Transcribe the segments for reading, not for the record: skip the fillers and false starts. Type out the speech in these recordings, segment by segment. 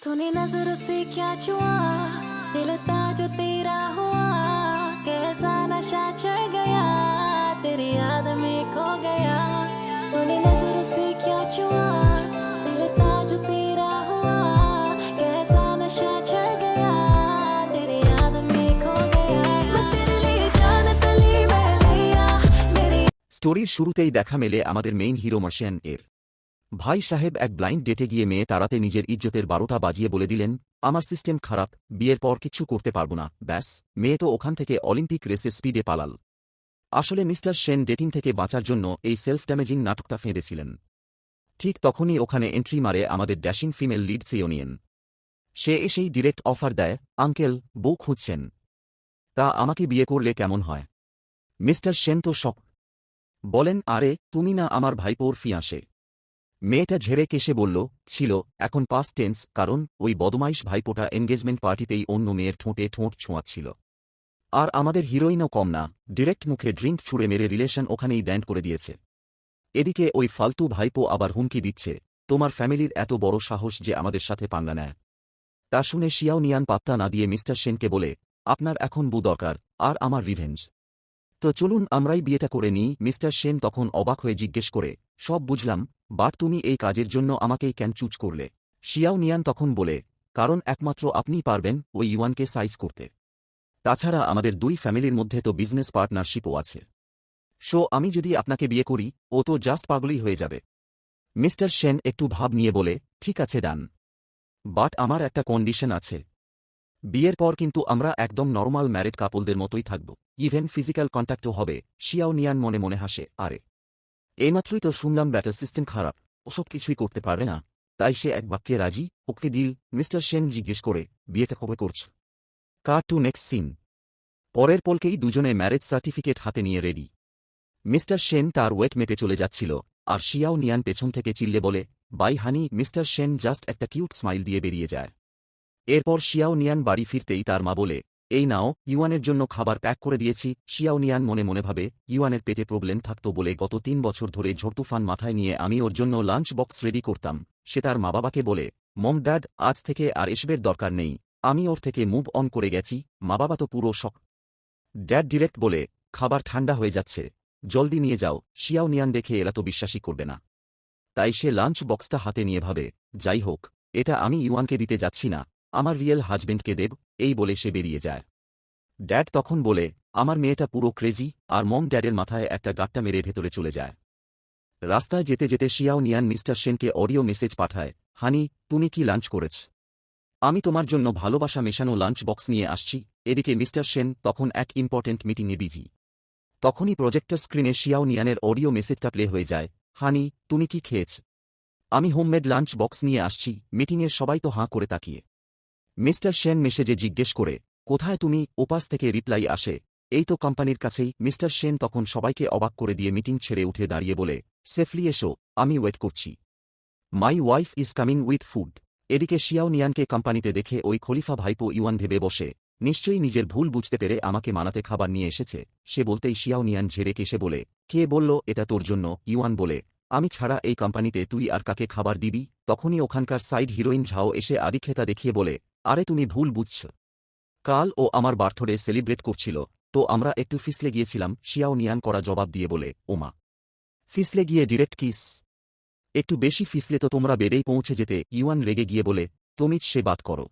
तूने नजरों से क्या छुआ, दिल था जो तेरा हुआ, कैसा नशा चढ़ गया, तेरी याद में खो गया। तूने नजरों से क्या छुआ, दिल था जो तेरा हुआ, कैसा नशा चढ़ गया, तेरी याद में खो गया। मैं तेरे लिए जान तली में लिया मेरी। স্টোরির শুরুতেই দেখা মেলে আমাদের মেইন হিরো মার্শিয়ান এর ভাই সাহেব এক ব্লাইন্ড ডেটে গিয়ে মেয়ে তাড়াতে নিজের ইজ্জতের 12টা বাজিয়ে বলে দিলেন, আমার সিস্টেম খারাপ, বিয়ের পর কিচ্ছু করতে পারবো না। ব্যাস, মেয়ে তো ওখান থেকে অলিম্পিক রেসের স্পিডে পালাল। আসলে মিস্টার সেন ডেটিং থেকে বাঁচার জন্য এই সেলফ ড্যামেজিং নাটকটা ফেঁদেছিলেন। ঠিক তখনই ওখানে এন্ট্রি মারে আমাদের ড্যাশিং ফিমেল লিড সিওনিয়ন। সে এসেই ডিরেক্ট অফার দেয়, আঙ্কেল, বউ খুঁজছেন? তা আমাকে বিয়ে করলে কেমন হয়? মিস্টার সেন তো শক। বলেন, আরে তুমি না আমার ভাইপোর ফিয়াঁসে? মেয়েটা ঝেড়ে কেসে বলল, ছিল, এখন পাস্ট টেন্স, কারণ ওই বদমাইশ ভাইপোটা এনগেজমেন্ট পার্টিতেই অন্য মেয়ের ঠোঁটে ঠোঁট ছোঁয়াচ্ছিল। আর আমাদের হিরোইনও কম না, ডিরেক্ট মুখে ড্রিঙ্ক ছুঁড়ে মেরে রিলেশন ওখানেই ব্যান্ড করে দিয়েছে। এদিকে ওই ফালতু ভাইপো আবার হুমকি দিচ্ছে, তোমার ফ্যামিলির এত বড় সাহস যে আমাদের সাথে পাঙ্গা নেয়। তা শুনে শিয়াও নিয়ান পাত্তা না দিয়ে মিস্টার সেনকে বলে, আপনার এখন বউ দরকার, আর আমার রিভেঞ্জ। তো চলুন আমরাই বিয়েটা করে নিই। মিস্টার সেন তখন অবাক হয়ে জিজ্ঞেস করে, সব বুঝলাম, বাট তুমি এই কাজের জন্য আমাকেই কেন চুজ করলে? শিয়াও নিয়ান তখন বলে, কারণ একমাত্র আপনিই পারবেন ওই ইউয়ানকে সাইজ করতে। তাছাড়া আমাদের দুই ফ্যামিলির মধ্যে তো বিজনেস পার্টনারশিপও আছে। সো আমি যদি আপনাকে বিয়ে করি, ও তো জাস্ট পাগলই হয়ে যাবে। মিস্টার সেন একটু ভাব নিয়ে বলে, ঠিক আছে ডান, বাট আমার একটা কন্ডিশন আছে। বিয়ের পর কিন্তু আমরা একদম নর্মাল ম্যারিড কাপলদের মতোই থাকব, ইভেন ফিজিক্যাল কন্ট্যাক্টও হবে। শিয়াও নিয়ান মনে মনে হাসে, আরে এইমাত্রই তো শুনলাম ব্যাটার সিস্টেম খারাপ, ওসব কিছুই করতে পারবে না। তাই সে এক বাক্যে রাজি, ওকে ডিল। মিস্টার সেন জিজ্ঞেস করে, বিয়েটা কবে করছ? কাট টু নেক্সট সিন। পরের পলকেই দুজনে ম্যারেজ সার্টিফিকেট হাতে নিয়ে রেডি। মিস্টার সেন তার ওয়েট মেপে চলে যাচ্ছিল, আর শিয়াও নিয়ান পেছন থেকে চিল্লে বলে, bye honey. Mister Sen just একটা কিউট স্মাইল দিয়ে বেরিয়ে যায়। এরপর শিয়াও নিয়ান বাড়ি ফিরতেই তার মা বলে, এই নাও, ইউয়ানের জন্য খাবার প্যাক করে দিয়েছি। শিয়াও নিয়ান মনে মনে ভাবে, ইউয়ানের পেটে প্রবলেম থাকত বলে গত 3 বছর ধরে ঝড়তুফান মাথায় নিয়ে আমি ওর জন্য লাঞ্চ বক্স রেডি করতাম। সে তার মা বাবাকে বলে, মম ড্যাড, আজ থেকে আর এসবের দরকার নেই, আমি ওর থেকে মুভ অন করে গেছি। মা বাবা তো পুরো শক। ড্যাড ডিরেক্ট বলে, খাবার ঠান্ডা হয়ে যাচ্ছে, জলদি নিয়ে যাও। শিয়াও নিয়ান দেখে এরা তো বিশ্বাসই করবে না। তাই সে লাঞ্চ বক্সটা হাতে নিয়ে ভাবে, যাই হোক, এটা আমি ইউয়ানকে দিতে যাচ্ছি না, আমার রিয়েল হাজবেন্ডকে দেব। এই বলে সে বেরিয়ে যায়। ড্যাড তখন বলে, আমার মেয়েটা পুরো ক্রেজি, আর মম ড্যাডের মাথায় একটা গাট্টা মেরে ভেতরে চলে যায়। রাস্তায় যেতে যেতে শিয়াও নিয়ান মিস্টার সেনকে অডিও মেসেজ পাঠায়, হানি, তুমি কি লাঞ্চ করেছ? আমি তোমার জন্য ভালোবাসা মেশানো লাঞ্চ বক্স নিয়ে আসছি। এদিকে মিস্টার সেন তখন এক ইম্পর্টেন্ট মিটিংয়ে বিজি। তখনই প্রজেক্টর স্ক্রিনে শিয়াও নিয়ানের অডিও মেসেজটা প্লে হয়ে যায়, হানি, তুমি কি খেয়েছ? আমি হোমমেড লাঞ্চ বক্স নিয়ে আসছি। মিটিংয়ের সবাই তো হাঁ করে তাকিয়ে। মিস্টার সেন মেসেজে জিজ্ঞেস করে, কোথায় তুমি? ওপাশ থেকে রিপ্লাই আসে, এই তো কোম্পানির কাছেই। মিস্টার সেন তখন সবাইকে অবাক করে দিয়ে মিটিং ছেড়ে উঠে দাঁড়িয়ে বলে, সেফলি এসো, আমি ওয়েট করছি। My wife is coming with food. এদিকে শিয়াও নিয়ানকে কোম্পানিতে দেখে ওই খলিফা ভাইপো ইউয়ান ভেবে বসে, নিশ্চয়ই নিজের ভুল বুঝতে পেরে আমাকে মানাতে খাবার নিয়ে এসেছে। সে বলতেই শিয়াও নিয়ান ঝেড়ে কেসে বলে, কে বলল এটা তোর জন্য? ইউয়ান বলে, আমি ছাড়া এই কোম্পানিতে তুই আর কাকে খাবার দিবি? তখনই ওখানকার সাইড হিরোইন ঝাও এসে আদিক্ষেতা দেখিয়ে বলে, আরে তুমি ভুল বুঝছ, কাল ও আমার বার্থডে সেলিব্রেট করছিল, তো আমরা একটু ফিসলে গিয়েছিলাম। শিয়াও নিয়ান করা জবাব দিয়ে বলে, ওমা, ফিসলে গিয়ে ডিরেক্ট কিস? একটু বেশি ফিসলে তো তোমরা বেড়েই পৌঁছে যেতে। ইউয়ান রেগে গিয়ে বলে, তুমি সে বাদ করো,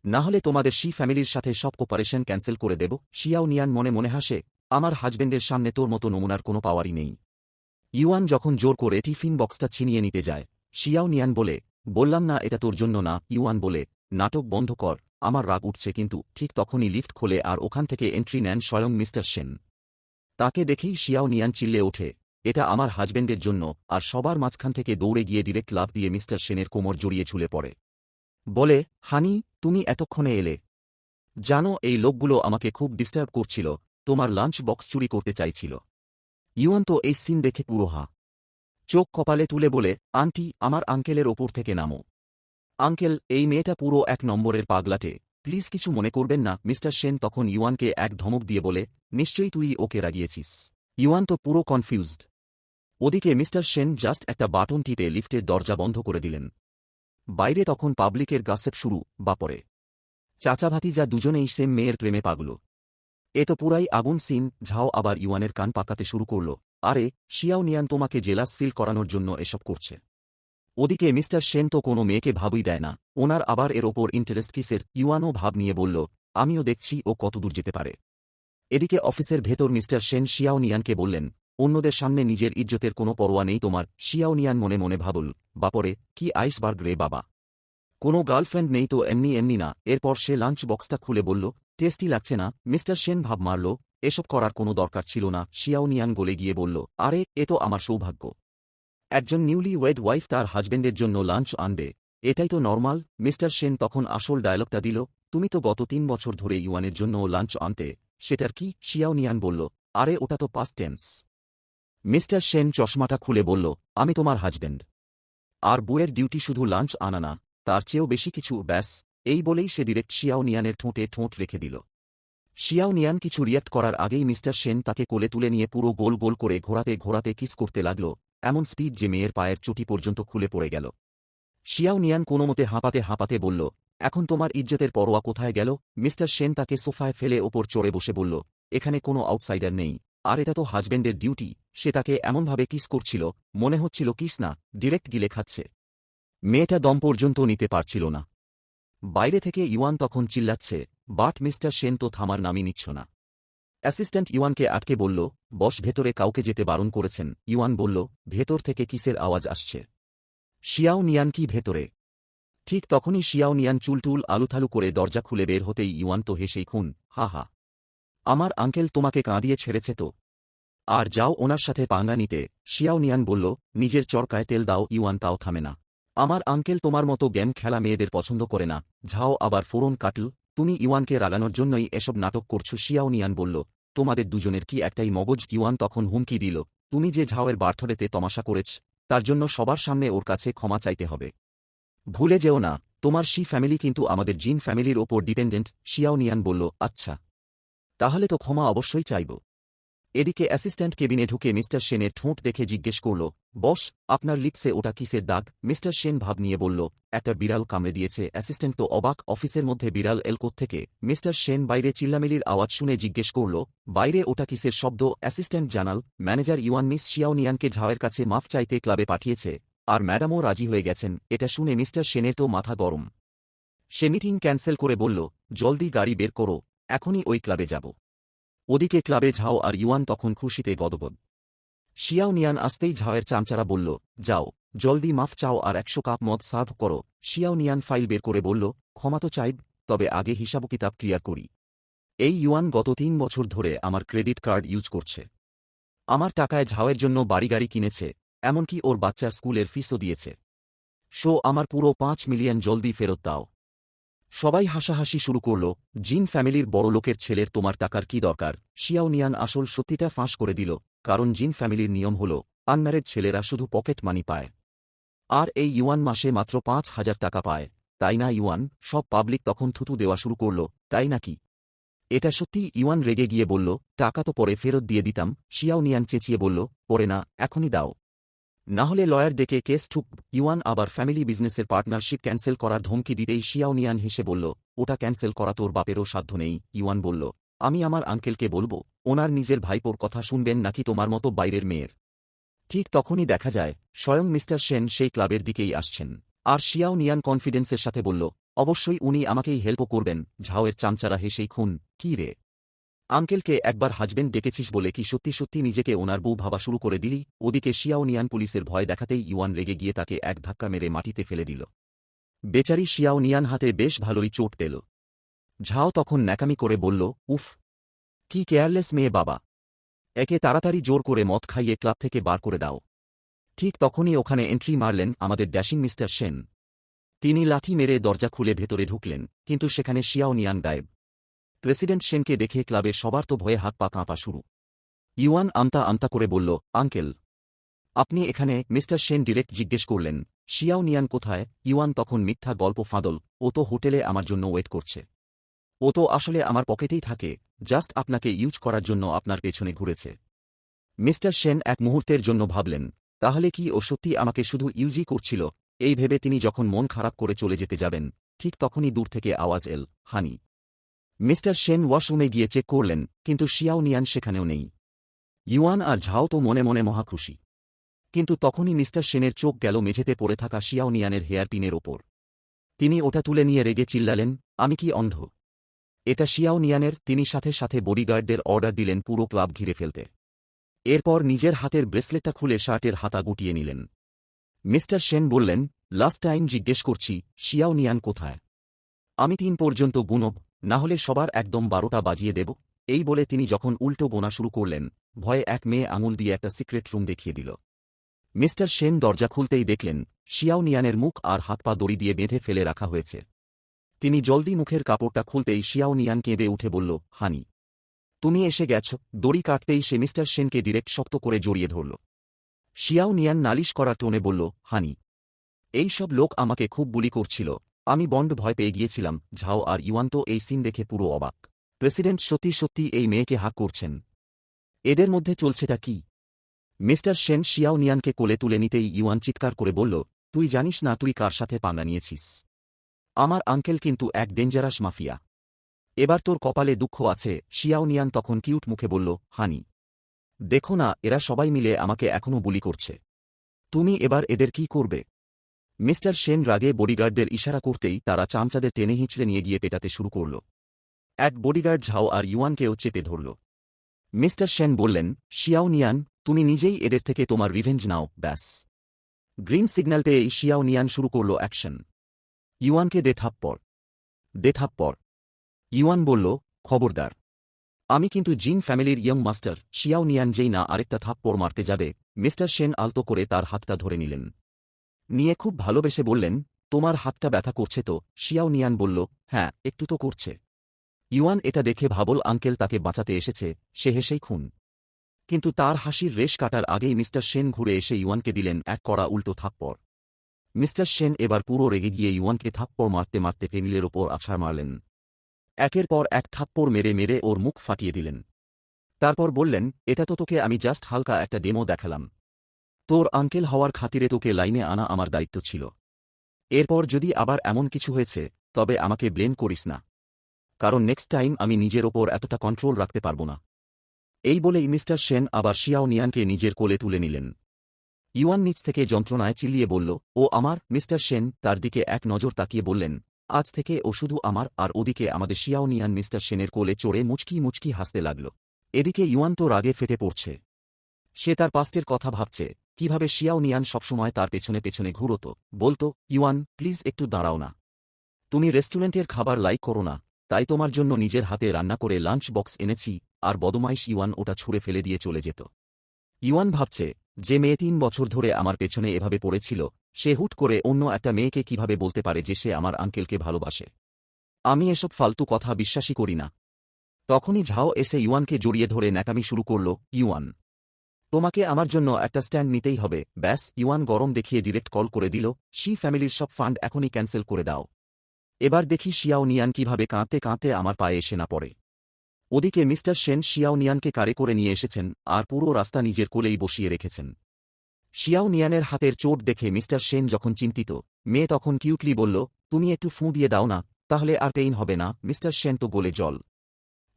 না হলে তোমাদের শি ফ্যামিলির সাথে সব কোপারেশন ক্যান্সেল করে দেব। শিয়াও নিয়ান মনে মনে হাসে, আমার হাজবেন্ডের সামনে তোর মতো নমুনার কোনো পাওয়ারই নেই। ইউয়ান যখন জোর করে টিফিন বক্সটা ছিনিয়ে নিতে যায়, শিয়াও নিয়ান বলে, বললাম না এটা তোর জন্য না। ইউয়ান বলে, নাটক বন্ধ কর, আমার রাগ উঠছে। কিন্তু ঠিক তখনই লিফট খোলে আর ওখান থেকে এন্ট্রি নেন স্বয়ং মিস্টার সেন। তাকে দেখেই শিয়াও নিয়ান চিল্লে ওঠে, এটা আমার হাজবেন্ডের জন্য। আর সবার মাঝখান থেকে দৌড়ে গিয়ে ডিরেক্ট লাফ দিয়ে মিস্টার সেনের কোমর জড়িয়ে ঝুলে পড়ে। বলে, হানি, তুমি এতক্ষণে এলে? জানো, এই লোকগুলো আমাকে খুব ডিস্টার্ব করছিল, তোমার লাঞ্চ বক্স চুরি করতে চাইছিল। ইউয়ান তো এই সিন দেখে পুরো হা চোখ কপালে তুলে বলে, আন্টি, আমার আঙ্কেলের ওপর থেকে নামো। আঙ্কেল, এই মেয়েটা পুরো 1 নম্বরের পাগলাটে, প্লিজ কিছু মনে করবেন না। মিস্টার সেন তখন ইউয়ানকে এক ধমক দিয়ে বলে, নিশ্চয়ই তুই ওকে রাগিয়েছিস। ইউয়ান তো পুরো কনফিউজড। ওদিকে মিস্টার সেন জাস্ট একটা বাটন টিপে লিফটের দরজা বন্ধ করে দিলেন। বাইরে তখন পাবলিকের গাসেপ শুরু বা পরে চাচা ভাতিজা দুজনেই সেম মেয়ের প্রেমে পাগল। এ তো পুরাই আগুন সিন। ঝাও আবার ইউয়ানের কান পাকাতে শুরু করল, আরে শিয়াও নিয়ান তোমাকে জেলাস ফিল করানোর জন্য এসব করছে। ওদিকে মিস্টার সেন তো কোনো মেয়েকে ভাবই দেয় না, ওনার আবার এর ওপর ইন্টারেস্ট কিসের। ইউয়ানও ভাব নিয়ে বলল, আমিও দেখছি ও কতদূর যেতে পারে। এদিকে অফিসের ভেতর মিস্টার সেন শিয়াও নিয়ানকে বললেন, অন্যদের সামনে নিজের ইজ্জতের কোনো পরোয়া নেই তোমার। শিয়াও নিয়ান মনে মনে ভাবল, বাপরে কি আইসবার্গ রে বাবা, কোনো গার্লফ্রেন্ড নেই তো এমনি এমনি না। এরপর সে লাঞ্চ বক্সটা খুলে বলল, টেস্টি লাগছে না। মিস্টার সেন ভাব মারল, এসব করার কোনো দরকার ছিল না। শিয়াও নিয়ান গলে গিয়ে বলল, আরে এ তো আমার সৌভাগ্য, একজন নিউলি ওয়েড ওয়াইফ তার হাজবেন্ডের জন্য লাঞ্চ আনবে, এটাই তো নর্মাল। মিস্টার সেন তখন আসল ডায়লগটা দিল, তুমি তো গত 3 বছর ধরে ইউয়ানের জন্য লাঞ্চ আনতে, সেটার কি? শিয়াও নিয়ান বলল, আরে ওটা তো পাস্ট টেন্স। মিস্টার সেন চশমাটা খুলে বলল, আমি তোমার হাজবেন্ড, আর বউয়ের ডিউটি শুধু লাঞ্চ আনা না, তার চেয়েও বেশি কিছু। ব্যাস, এই বলেই সে ডিরেক্ট শিয়াও নিয়ানের ঠোঁটে ঠোঁট রেখে দিল। শিয়াও নিয়ান কিছু রিয়াক্ট করার আগেই মিস্টার সেন তাকে কোলে তুলে নিয়ে পুরো গোল গোল করে ঘোরাতে ঘোরাতে কিস করতে লাগল, এমন স্পিড যে মেয়ের পায়ের চটি পর্যন্ত খুলে পড়ে গেল। শিয়াও নিয়ান কোনোমতে হাঁপাতে হাঁপাতে বলল, এখন তোমার ইজ্জতের পরোয়া কোথায় গেল? মিস্টার সেন তাকে সোফায় ফেলে ওপর চড়ে বসে বলল, এখানে কোনো আউটসাইডার নেই, আর এটা তো হাজবেন্ডের ডিউটি। সে তাকে এমনভাবে কিস করছিল, মনে হচ্ছিল কিস না, ডিরেক্ট গিলে খাচ্ছে। মেয়েটা দম পর্যন্ত নিতে পারছিল না। বাইরে থেকে ইউয়ান তখন চিল্লাচ্ছে, বাট মিস্টার সেন তো থামার নামই নিচ্ছ না। অ্যাসিস্ট্যান্ট ইউয়ানকে আটকে বলল, বস ভেতরে কাউকে যেতে বারণ করেছেন। ইউয়ান বলল, ভেতর থেকে কিসের আওয়াজ আসছে? শিয়াও নিয়ান কি ভেতরে? ঠিক তখনই শিয়াও নিয়ান চুলটুল আলুথালু করে দরজা খুলে বের হতেই ইউয়ান তো হেসেই খুন, হা হা, আমার আঙ্কেল তোমাকে কাঁদিয়ে ছেড়েছে তো, আর যাও ওনার সাথে পাঙ্গা নিতে। শিয়াও নিয়ান বলল, নিজের চরকায় তেল দাও। ইউয়ান তাও থামে না, আমার আঙ্কেল তোমার মতো গেম খেলা মেয়েদের পছন্দ করে না। ঝাও আবার ফোরন কাটল, তুমি ইউয়ানকে রাগানোর জন্যই এসব নাটক করছো। শিয়াও নিয়ান বলল, তোমাদের দুজনের কি একটাই মগজ? ইউয়ান তখন হুমকি দিল, তুমি যে ঝাওয়ের বার্থডেতে তমাশা করেছ, তার জন্য সবার সামনে ওর কাছে ক্ষমা চাইতে হবে। ভুলে যেও না, তোমার শি ফ্যামিলি কিন্তু আমাদের জিন ফ্যামিলির ওপর ডিপেন্ডেন্ট। শিয়াও নিয়ান বলল, আচ্ছা, তাহলে তো ক্ষমা অবশ্যই চাইব। এদিকে অ্যাসিস্ট্যান্ট কেবিনে ঢুকে মিস্টার সেনের ঠোঁট দেখে জিজ্ঞেস করল, বস আপনার লিপসে ওটা কিসের দাগ? মিস্টার সেন ভাব নিয়ে বলল, একটা বিড়াল কামড়ে দিয়েছে। অ্যাসিস্ট্যান্ট তো অবাক, অফিসের মধ্যে বিড়াল এল কোত্থেকে? মিস্টার সেন বাইরে চিল্লামিলির আওয়াজ শুনে জিজ্ঞেস করল, বাইরে ওটা কিসের শব্দ? অ্যাসিস্ট্যান্ট জানাল, ম্যানেজার ইউয়ান মিস শিয়াও নিয়ানকে ঝাওয়ের কাছে মাফ চাইতে ক্লাবে পাঠিয়েছে, আর ম্যাডামও রাজি হয়ে গেছেন। এটা শুনে মিস্টার সেনের তো মাথা গরম। সে মিটিং ক্যান্সেল করে বলল, জলদি গাড়ি বের করো, এখনই ওই ক্লাবে যাব। ওদিকে ক্লাবে ঝাও আর ইউয়ান তখন খুশিতে গদগদ। শিয়াও নিয়ান আসতেই ঝাওয়ের চামচারা বলল, যাও জলদি মাফ চাও আর 100 কাপ মদ সার্ভ করো। শিয়াও নিয়ান ফাইল বের করে বলল, ক্ষমা তো চাইব, তবে আগে হিসাব কিতাব ক্লিয়ার করি। এই ইউয়ান গত 3 বছর ধরে আমার ক্রেডিট কার্ড ইউজ করছে, আমার টাকায় ঝাওয়ের জন্য বাড়ি গাড়ি কিনেছে, এমনকি ওর বাচ্চার স্কুলের ফিসও দিয়েছে। আমার পুরো 5 মিলিয়ন জলদি ফেরত দাও। সবাই হাসাহাসি শুরু করল, জিন ফ্যামিলির বড় লোকের ছেলের তোমার টাকার কি দরকার? শিয়াও নিয়ান আসল সত্যিটা ফাঁস করে দিল, কারণ জিন ফ্যামিলির নিয়ম হল আনম্যারেড ছেলেরা শুধু পকেট মানি পায়, আর এই ইউয়ান মাসে মাত্র 5,000 টাকা পায়, তাই না ইউয়ান? সব পাবলিক তখন থুতু দেওয়া শুরু করল, তাই নাকি? এটা সত্যি? ইউয়ান রেগে গিয়ে বলল, টাকা তো পরে ফেরত দিয়ে দিতাম। শিয়াও নিয়ান চেঁচিয়ে বলল, পরে না, এখনই দাও, না হলে লয়ার ডেকে কেস ঠুক। ইউয়ান আবার ফ্যামিলি বিজনেসের পার্টনারশিপ ক্যান্সেল করার ধমকি দিতেই শিয়াও নিয়ান হেসে বলল, ওটা ক্যান্সেল করা তোর বাপেরও সাধ্য নেই। ইউয়ান বলল, আমি আমার আঙ্কেলকে বলবো, ওনার নিজের ভাইপোর কথা শুনবেন নাকি তোমার মতো বাইরের মেয়ের? ঠিক তখনই দেখা যায় স্বয়ং মিস্টার সেন সেই ক্লাবের দিকেই আসছেন, আর শিয়াও নিয়ান কনফিডেন্সের সাথে বলল, অবশ্যই উনি আমাকেই হেল্প করবেন। ঝাওয়ের চামচারা হেসেই খুন, কি রে, আঙ্কেলকে একবার হাজবেন্ড ডেকেছিস বলে কি সত্যি সত্যি নিজেকে ওনার বউ ভাবা শুরু করে দিলি? ওদিকে শিয়াও নিয়ান পুলিশের ভয় দেখাতেই ইউয়ান রেগে গিয়ে তাকে এক ধাক্কা মেরে মাটিতে ফেলে দিল। বেচারি শিয়াও নিয়ান হাতে বেশ ভালোই চোট পেল। ঝাও তখন ন্যাকামি করে বলল, উফ, কি কেয়ারলেস মেয়ে বাবা, একে তাড়াতাড়ি জোর করে মদ খাইয়ে ক্লাব থেকে বার করে দাও। ঠিক তখনই ওখানে এন্ট্রি মারলেন আমাদের ড্যাশিং মিস্টার সেন। তিনি লাথি মেরে দরজা খুলে ভেতরে ঢুকলেন, কিন্তু সেখানে শিয়াও নিয়ান গায়েব। প্রেসিডেন্ট সেনকে দেখে ক্লাবের সবার তো ভয়ে হাত পা কাঁপা শুরু। ইউয়ান আমতা আমতা করে বলল, আঙ্কেল আপনি এখানে? মিস্টার সেন ডিরেক্ট জিজ্ঞেস করলেন, শিয়াও নিয়ান কোথায়? ইউয়ান তখন মিথ্যা গল্প ফাঁদল, ও তো হোটেলে আমার জন্য ওয়েট করছে, ও তো আসলে আমার পকেটেই থাকে, জাস্ট আপনাকে ইউজ করার জন্য আপনার পেছনে ঘুরেছে। মিস্টার সেন এক মুহূর্তের জন্য ভাবলেন, তাহলে কি ও সত্যি আমাকে শুধু ইউজই করছিল? এই ভেবে তিনি যখন মন খারাপ করে চলে যেতে যাবেন ঠিক তখনই দূর থেকে আওয়াজ এল, হানি। মিস্টার সেন ওয়াশরুমে গিয়ে চেক করলেন, কিন্তু শিয়াও নিয়ান সেখানেও নেই। ইউয়ান আর ঝাও তো মনে মনে মহাখুশি। কিন্তু তখনই মিস্টার সেনের চোখ গেল মেঝেতে পড়ে থাকা শিয়াও নিয়ানের হেয়ার পিনের ওপর। তিনি ওটা তুলে নিয়ে রেগে চিল্লালেন, আমি কি অন্ধ? এটা শিয়াও নিয়ানের। তিনি সাথে সাথে বডিগার্ডদের অর্ডার দিলেন পুরো ক্লাব ঘিরে ফেলতে। এরপর নিজের হাতের ব্রেসলেটটা খুলে শার্টের হাতা গুটিয়ে নিলেন। মিস্টার সেন বললেন, লাস্ট টাইম জিজ্ঞেস করছি, শিয়াও নিয়ান কোথায়? আমি 3 পর্যন্ত গুনব, না হলে সবার একদম 12টা বাজিয়ে দেব। এই বলে তিনি যখন উল্টো গোনা শুরু করলেন, ভয়ে এক মেয়ে আঙুল দিয়ে একটা সিক্রেট রুম দেখিয়ে দিল। মিস্টার সেন দরজা খুলতেই দেখলেন শিয়াও নিয়ানের মুখ আর হাত পা দড়ি দিয়ে বেঁধে ফেলে রাখা হয়েছে। তিনি জলদি মুখের কাপড়টা খুলতেই শিয়াও নিয়ান কেঁদে উঠে বলল, হানি, তুমি এসে গেছ। দড়ি কাটতেই সে মিস্টার সেনকে ডিরেক্ট শক্ত করে জড়িয়ে ধরল। শিয়াও নিয়ান নালিশ করা টোনে বলল, হানি, এই সব লোক আমাকে খুব বুলি করছিল, আমি বন্ড ভয় পেয়ে গিয়েছিলাম। ঝাও আর ইউয়ান তো এই সিন দেখে পুরো অবাক। প্রেসিডেন্ট সত্যি সত্যি এই মেয়েকে হাক করছেন। এদের মধ্যে চলছেটা কি? মিস্টার সেন শিয়াও নিয়ানকে কোলে তুলে নিতেই ইউয়ান চিৎকার করে বলল, তুই জানিস না তুই কার সাথে পাঙ্গা নিয়েছিস? আমার আঙ্কেল কিন্তু এক ডেঞ্জারাস মাফিয়া। এবার তোর কপালে দুঃখ আছে। শিয়াও নিয়ান তখন কিউট মুখে বলল, হানি, দেখো না এরা সবাই মিলে আমাকে এখনও বুলি করছে। তুমি এবার এদের কি করবে? মিস্টার সেন রাগে বডিগার্ডদের ইশারা করতেই তারা চামচাদের টেনে হিঁচড়ে নিয়ে গিয়ে পেটাতে শুরু করল। এক বডিগার্ড ঝাও আর ইউয়ানকেও চেপে ধরল। মিস্টার সেন বললেন, শিয়াও নিয়ান, তুমি নিজেই এদের থেকে তোমার রিভেঞ্জ নাও, ব্যাস। গ্রিন সিগন্যাল পেয়েই শিয়াও নিয়ান শুরু করল অ্যাকশন। ইউয়ানকে দে থাপ্পড়, দে থাপ্পড়। ইউয়ান বলল, খবরদার, আমি কিন্তু জিন ফ্যামিলির ইয়ং মাস্টার। শিয়াও নিয়ান যেই না আরেকটা থাপ্পড় মারতে যাবে, মিস্টার সেন আলতো করে তার হাতটা ধরে নিলেন। নিয়ে খুব ভালোবেসে বললেন, তোমার হাতটা ব্যথা করছে তো? শিয়াও নিয়ান বলল, হ্যাঁ, একটু তো করছে। ইউয়ান এটা দেখে ভাবল আঙ্কেল তাকে বাঁচাতে এসেছে, সে হেসেই খুন। কিন্তু তার হাসির রেশ কাটার আগেই মিস্টার সেন ঘুরে এসে ইউয়ানকে দিলেন এক কড়া উল্টো থাপ্পড়। মিস্টার সেন এবার পুরো রেগে গিয়ে ইউয়ানকে থাপ্পড় মারতে মারতে টেবিলের ওপর আছাড় মারলেন। একের পর এক থাপ্পড় মেরে মেরে ওর মুখ ফাটিয়ে দিলেন। তারপর বললেন, এটা তো তোকে আমি জাস্ট হালকা একটা ডেমো দেখালাম। তোর আঙ্কেল হওয়ার খাতিরে তোকে লাইনে আনা আমার দায়িত্ব ছিল। এরপর যদি আবার এমন কিছু হয়েছে তবে আমাকে ব্লেম করিস না, কারণ নেক্সট টাইম আমি নিজের ওপর এতটা কন্ট্রোল রাখতে পারব না। এই বলেই মিস্টার সেন আবার শিয়াও নিয়ানকে নিজের কোলে তুলে নিলেন। ইউয়ান নিচ থেকে যন্ত্রণায় চিল্লিয়ে বলল, ও আমার। মিস্টার সেন তার দিকে এক নজর তাকিয়ে বললেন, আজ থেকে ও শুধু আমার। আর ওদিকে আমাদের শিয়াও নিয়ান মিস্টার সেনের কোলে চড়ে মুচকি মুচকি হাসতে লাগল। এদিকে ইউয়ান তো রাগে ফেটে পড়ছে। সে তার পাস্টের কথা ভাবছে, কিভাবে শিয়াও নিয়ান সবসময় তার পেছনে পেছনে ঘুরত, বলতো, ইউয়ান প্লিজ একটু দাঁড়াও না, তুমি রেস্টুরেন্টের খাবার লাইক করো না, তাই তোমার জন্য নিজের হাতে রান্না করে লাঞ্চ বক্স এনেছি। আর বদমাইশ ইউয়ান ওটা ছুঁড়ে ফেলে দিয়ে চলে যেত। ইউয়ান ভাবছে, যে মেয়ে 3 বছর ধরে আমার পেছনে এভাবে পড়েছিল, সে হুট করে অন্য একটা মেয়েকে কিভাবে বলতে পারে যে সে আমার আঙ্কেলকে ভালোবাসে? আমি এসব ফালতু কথা বিশ্বাসই করি না। তখনই ঝাও এসে ইউয়ানকে জড়িয়ে ধরে ন্যাকামি শুরু করল, ইউয়ান, তোমাকে আমার জন্য একটা স্ট্যান্ড নিতেই হবে। ব্যাস, ইউয়ান গরম দেখিয়ে ডিরেক্ট কল করে দিল, শি ফ্যামিলির সব ফান্ড এখনই ক্যান্সেল করে দাও। এবার দেখি শিয়াও নিয়ান কিভাবে কাঁদতে কাঁদতে আমার পায়ে এসে না পড়ে। ওদিকে মিস্টার সেন শিয়াও নিয়ানকে কারে করে নিয়ে এসেছেন আর পুরো রাস্তা নিজের কোলেই বসিয়ে রেখেছেন। শিয়াও নিয়ানের হাতের চোট দেখে মিস্টার সেন যখন চিন্তিত, মেয়ে তখন কিউটলি বলল, তুমি একটু ফুঁ দিয়ে দাও না, তাহলে আর পেইন হবে না। মিস্টার সেন তো বলে জল।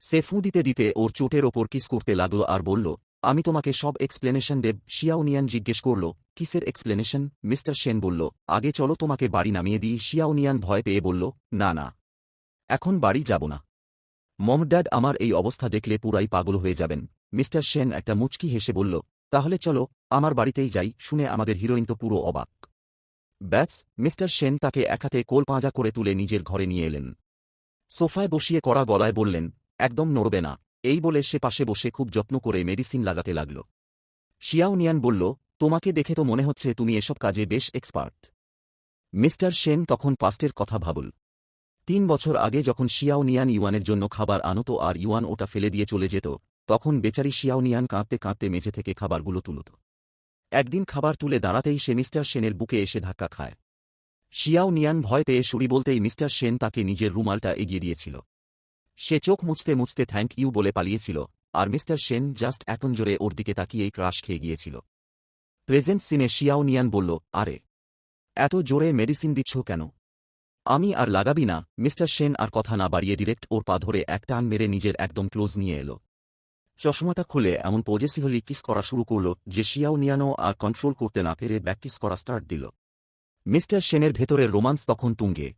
সে ফুঁ দিতে দিতে ওর চোটের ওপর কিস করতে লাগল আর বলল, আমি তোমাকে সব এক্সপ্লেনেশন দেব। শিয়াও নিয়ান জিজ্ঞেস করল, কিসের এক্সপ্লেনেশন? মিস্টার সেন বলল, আগে চলো তোমাকে বাড়ি নামিয়ে দিই। শিয়াও নিয়ান ভয় পেয়ে বলল, না না, এখন বাড়ি যাব না। মম ড্যাড আমার এই অবস্থা দেখলে পুরাই পাগল হয়ে যাবেন। মিস্টার সেন একটা মুচকি হেসে বলল, তাহলে চলো আমার বাড়িতেই যাই। শুনে আমাদের হিরোইন তো পুরো অবাক। ব্যাস, মিস্টার সেন তাকে এক হাতে কোল পাঁজা করে তুলে নিজের ঘরে নিয়ে এলেন। সোফায় বসিয়ে কড়া গলায় বললেন, একদম নড়বে না। এই বলে সে পাশে বসে খুব যত্ন করে মেডিসিন লাগাতে লাগল। শিয়াও নিয়ান বলল, তোমাকে দেখে তো মনে হচ্ছে তুমি এসব কাজে বেশ এক্সপার্ট। মিস্টার সেন তখন পাস্টের কথা ভাবল। 3 বছর আগে যখন শিয়াও নিয়ান ইউয়ানের জন্য খাবার আনত আর ইউয়ান ওটা ফেলে দিয়ে চলে যেত, তখন বেচারি শিয়াও নিয়ান কাঁদতে কাঁদতে মেঝে থেকে খাবারগুলো তুলত। একদিন খাবার তুলে দাঁড়াতেই সে মিস্টার সেনের বুকে এসে ধাক্কা খায়। শিয়াও নিয়ান ভয় পেয়ে সরি বলতেই মিস্টার সেন তাকে নিজের রুমালটা এগিয়ে দিয়েছিল। সে চোখ মুছতে মুছতে থ্যাংক ইউ বলে পালিয়েছিল, আর মিস্টার সেন জাস্ট এখন জোরে ওর দিকে তাকিয়েই ক্রাশ খেয়ে গিয়েছিল। প্রেজেন্ট সিনে শিয়াও নিয়ান বলল, আরে এত জোরে মেডিসিন দিচ্ছ কেন? আমি আর লাগাবি না। মিস্টার সেন আর কথা না বাড়িয়ে ডিরেক্ট ওর পা ধরে এক টান মেরে নিজের একদম ক্লোজ নিয়ে এলো। চশমাটা খুলে এমন পজেসিভলি কিস করা শুরু করল যে শিয়াও নিয়ানও আর কন্ট্রোল করতে না পেরে ব্যাককিস করা স্টার্ট দিল। মিস্টার সেনের ভেতরের রোমান্স তখন তুঙ্গে।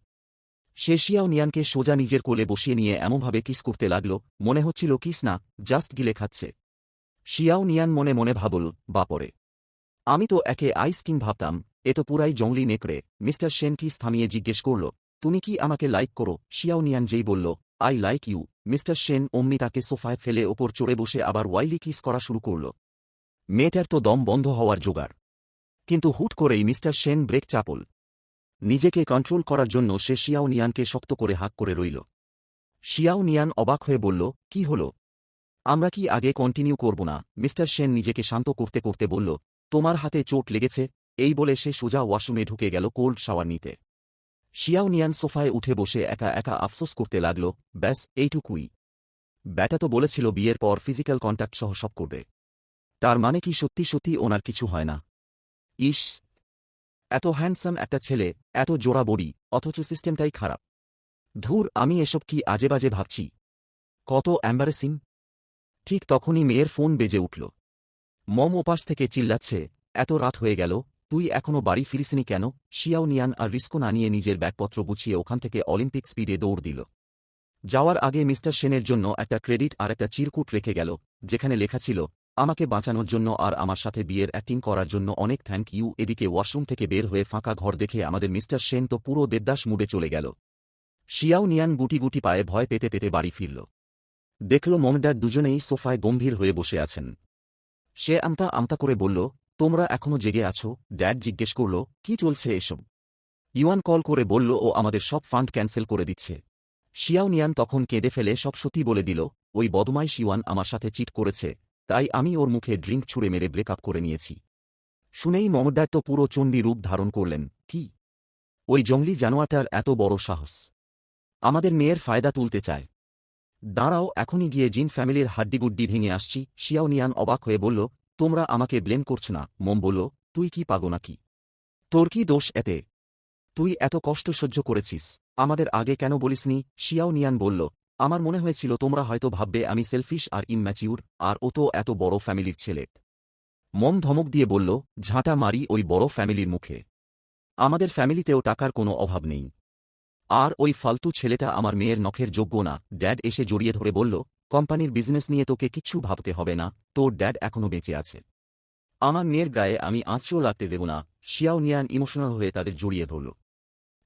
সে শিয়াও নিয়ানকে সোজা নিজের কোলে বসিয়ে নিয়ে এমনভাবে কিস করতে লাগল, মনে হচ্ছিল কিস না, জাস্ট গিলে খাচ্ছে। শিয়াও নিয়ান মনে মনে ভাবল, বাপরে, আমি তো একে আইস কিং ভাবতাম, এ তো পুরাই জংলি নেকড়ে। মিস্টার সেন কিস থামিয়ে জিজ্ঞেস করল, তুমি কি আমাকে লাইক করো? শিয়াও নিয়ান যেই বলল, I like you, mister Sen অমনি তাকে সোফায় ফেলে ওপর চড়ে বসে আবার ওয়াইলি কিস করা শুরু করল। মেয়েটার তো দম বন্ধ হওয়ার জোগাড়। কিন্তু হুট করেই মিস্টার সেন ব্রেক চাপল। নিজেকে কন্ট্রোল করার জন্য সে শিয়াও নিয়ানকে শক্ত করে হাঁক করে রইল। শিয়াও নিয়ান অবাক হয়ে বলল, কি হল? আমরা কি আগে কন্টিনিউ করব না? মিস্টার সেন নিজেকে শান্ত করতে করতে বলল, তোমার হাতে চোট লেগেছে। এই বলে সে সোজা ওয়াশরুমে ঢুকে গেল কোল্ড শাওয়ার নিতে। শিয়াও নিয়ান সোফায় উঠে বসে একা একা আফসোস করতে লাগল, ব্যাস এইটুকুই। ব্যাটা তো বলেছিল বিয়ের পর ফিজিক্যাল কন্ট্যাক্ট সহ সব করবে। তার মানে কি সত্যি সত্যি ওনার কিছু হয় না? ইস, এত হ্যান্ডসাম একটা ছেলে, এত জোড়া বড়ি, অথচ সিস্টেমটাই খারাপ। ধুর, আমি এসব কি আজেবাজে ভাবছি। কত অ্যাম্বারেসিং। ঠিক তখনই মেয়ের ফোন বেজে উঠল। মম ওপাশ থেকে চিল্লাচ্ছে, এত রাত হয়ে গেল, তুই এখনো বাড়ি ফিরিসনি কেন? শিয়াও নিয়ান আর রিস্ক না নিয়ে নিজের ব্যাগপত্র গুছিয়ে ওখান থেকে অলিম্পিক স্পিডে দৌড় দিল। যাওয়ার আগে মিস্টার সেনের জন্য একটা ক্রেডিট আর একটা চিরকুট রেখে গেল, যেখানে লেখা ছিল, আমাকে বাঁচানোর জন্য আর আমার সাথে বিয়ের অ্যাক্টিং করার জন্য অনেক থ্যাংক ইউ। এদিকে ওয়াশরুম থেকে বের হয়ে ফাঁকা ঘর দেখে আমাদের মিস্টার সেন তো পুরো দেবদাস মুডে চলে গেল। শিয়াও নিয়ান গুটি গুটি পায়ে ভয় পেতে পেতে বাড়ি ফিরল। দেখল মমডার দুজনেই সোফায় গম্ভীর হয়ে বসে আছেন। সে আমতা আমতা করে বলল, তোমরা এখনো জেগে আছো? ড্যাড জিজ্ঞেস করল, কি চলছে এসব? ইউয়ান কল করে বলল ও আমাদের সব ফান্ড ক্যান্সেল করে দিচ্ছে। শিয়াও নিয়ান তখন কেঁদে ফেলে সব সত্যি বলে দিল, ওই বদমাইশ ইউয়ান আমার সাথে চিট করেছে, তাই আমি ওর মুখে ড্রিঙ্ক ছুঁড়ে মেরে ব্রেকআপ করে নিয়েছি। শুনেই মমডার তো পুরো চণ্ডী রূপ ধারণ করলেন। কি, ওই জঙ্গলি জানোয়ারটার এত বড় সাহস! আমাদের মেয়ের ফায়দা তুলতে চায়। দাঁড়াও, এখনই গিয়ে জিন ফ্যামিলির হাড্ডিগুড্ডি ভেঙে আসছি। শিয়াও নিয়ান অবাক হয়ে বলল, তোমরা আমাকে ব্লেম করছো না? মম বলল, তুই কি পাগো নাকি? তোর কি দোষ এতে? তুই এত কষ্ট সহ্য করেছিস, আমাদের আগে কেন বলিসনি? শিয়াও নিয়ান বলল, আমার মনে হয়েছিল তোমরা হয়তো ভাববে আমি সেলফিশ আর ইম্যাচিউর, আর ও তো এত বড় ফ্যামিলির ছেলে। মম ধমক দিয়ে বলল, ঝাঁটা মারি ওই বড় ফ্যামিলির মুখে। আমাদের ফ্যামিলিতেও টাকার কোনো অভাব নেই। আর ওই ফালতু ছেলেটা আমার মেয়ের নখের যোগ্য না। ড্যাড এসে জড়িয়ে ধরে বলল, কোম্পানির বিজনেস নিয়ে তোকে কিচ্ছু ভাবতে হবে না, তোর ড্যাড এখনো বেঁচে আছে। আমার মেয়ের গায়ে আমি আঁচড়ও লাগতে দেব না। শিয়াও নিয়ান ইমোশনাল হয়ে তাদের জড়িয়ে ধরল।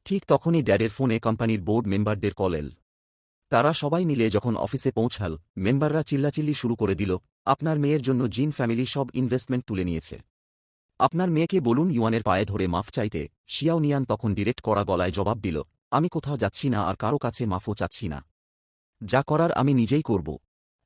ঠিক তখনই ড্যাডের ফোনে কোম্পানির বোর্ড মেম্বারদের কল এল। তারা সবাই মিলে যখন অফিসে পৌঁছাল, মেম্বাররা চিল্লাচিল্লি শুরু করে দিল, আপনার মেয়ের জন্য জিন ফ্যামিলি সব ইনভেস্টমেন্ট তুলে নিয়েছে। আপনার মেয়েকে বলুন ইউয়ানের পায়ে ধরে মাফ চাইতে। শিয়াও নিয়ান তখন ডিরেক্ট করা গলায় জবাব দিল, আমি কোথাও যাচ্ছি না আর কারো কাছে মাফও চাচ্ছি না। যা করার আমি নিজেই করব।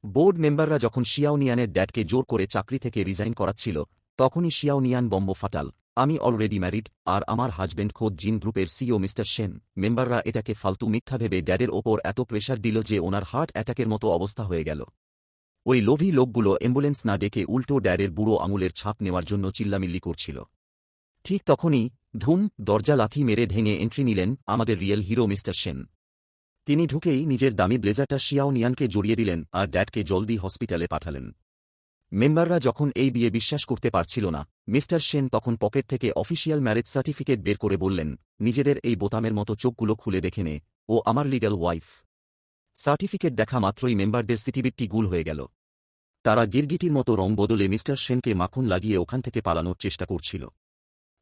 বোর্ড মেম্বাররা যখন শিয়াও নিয়ানের ড্যাডকে জোর করে চাকরি থেকে রিজাইন করাচ্ছিল, তখনই শিয়াও নিয়ান বম্ব ফাটাল, আমি অলরেডি ম্যারিড, আর আমার হাজবেন্ড খোদ জিন গ্রুপের সিইও মিস্টার সেন। মেম্বাররা এটাকে ফালতু মিথ্যা ভেবে ড্যাডের ওপর এত প্রেশার দিল যে ওনার হার্ট অ্যাটাকের মতো অবস্থা হয়ে গেল। ওই লোভী লোকগুলো অ্যাম্বুলেন্স না ডেকে উল্টো ড্যাডের বুড়ো আঙুলের ছাপ নেওয়ার জন্য চিল্লামিল্লি করছিল। ঠিক তখনই ধুম, দরজা লাথি মেরে ভেঙে এন্ট্রি নিলেন আমাদের রিয়েল হিরো মিস্টার সেন। তিনি ঢুকেই নিজের দামি ব্লেজারটা শিয়াও নিয়ানকে জড়িয়ে দিলেন আর ড্যাডকে জলদি হসপিটালে পাঠালেন। মেম্বাররা যখন এই বিয়ে বিশ্বাস করতে পারছিল না, মিস্টার সেন তখন পকেট থেকে অফিসিয়াল ম্যারেজ সার্টিফিকেট বের করে বললেন, নিজেদের এই বোতামের মতো চোখগুলো খুলে দেখে নে, ও আমার লিগ্যাল ওয়াইফ। সার্টিফিকেট দেখা মাত্রই মেম্বারদের সিটিবিটটি গুল হয়ে গেল। তারা গিরগিটির মতো রং বদলে মিস্টার সেনকে মাখন লাগিয়ে ওখান থেকে পালানোর চেষ্টা করছিল।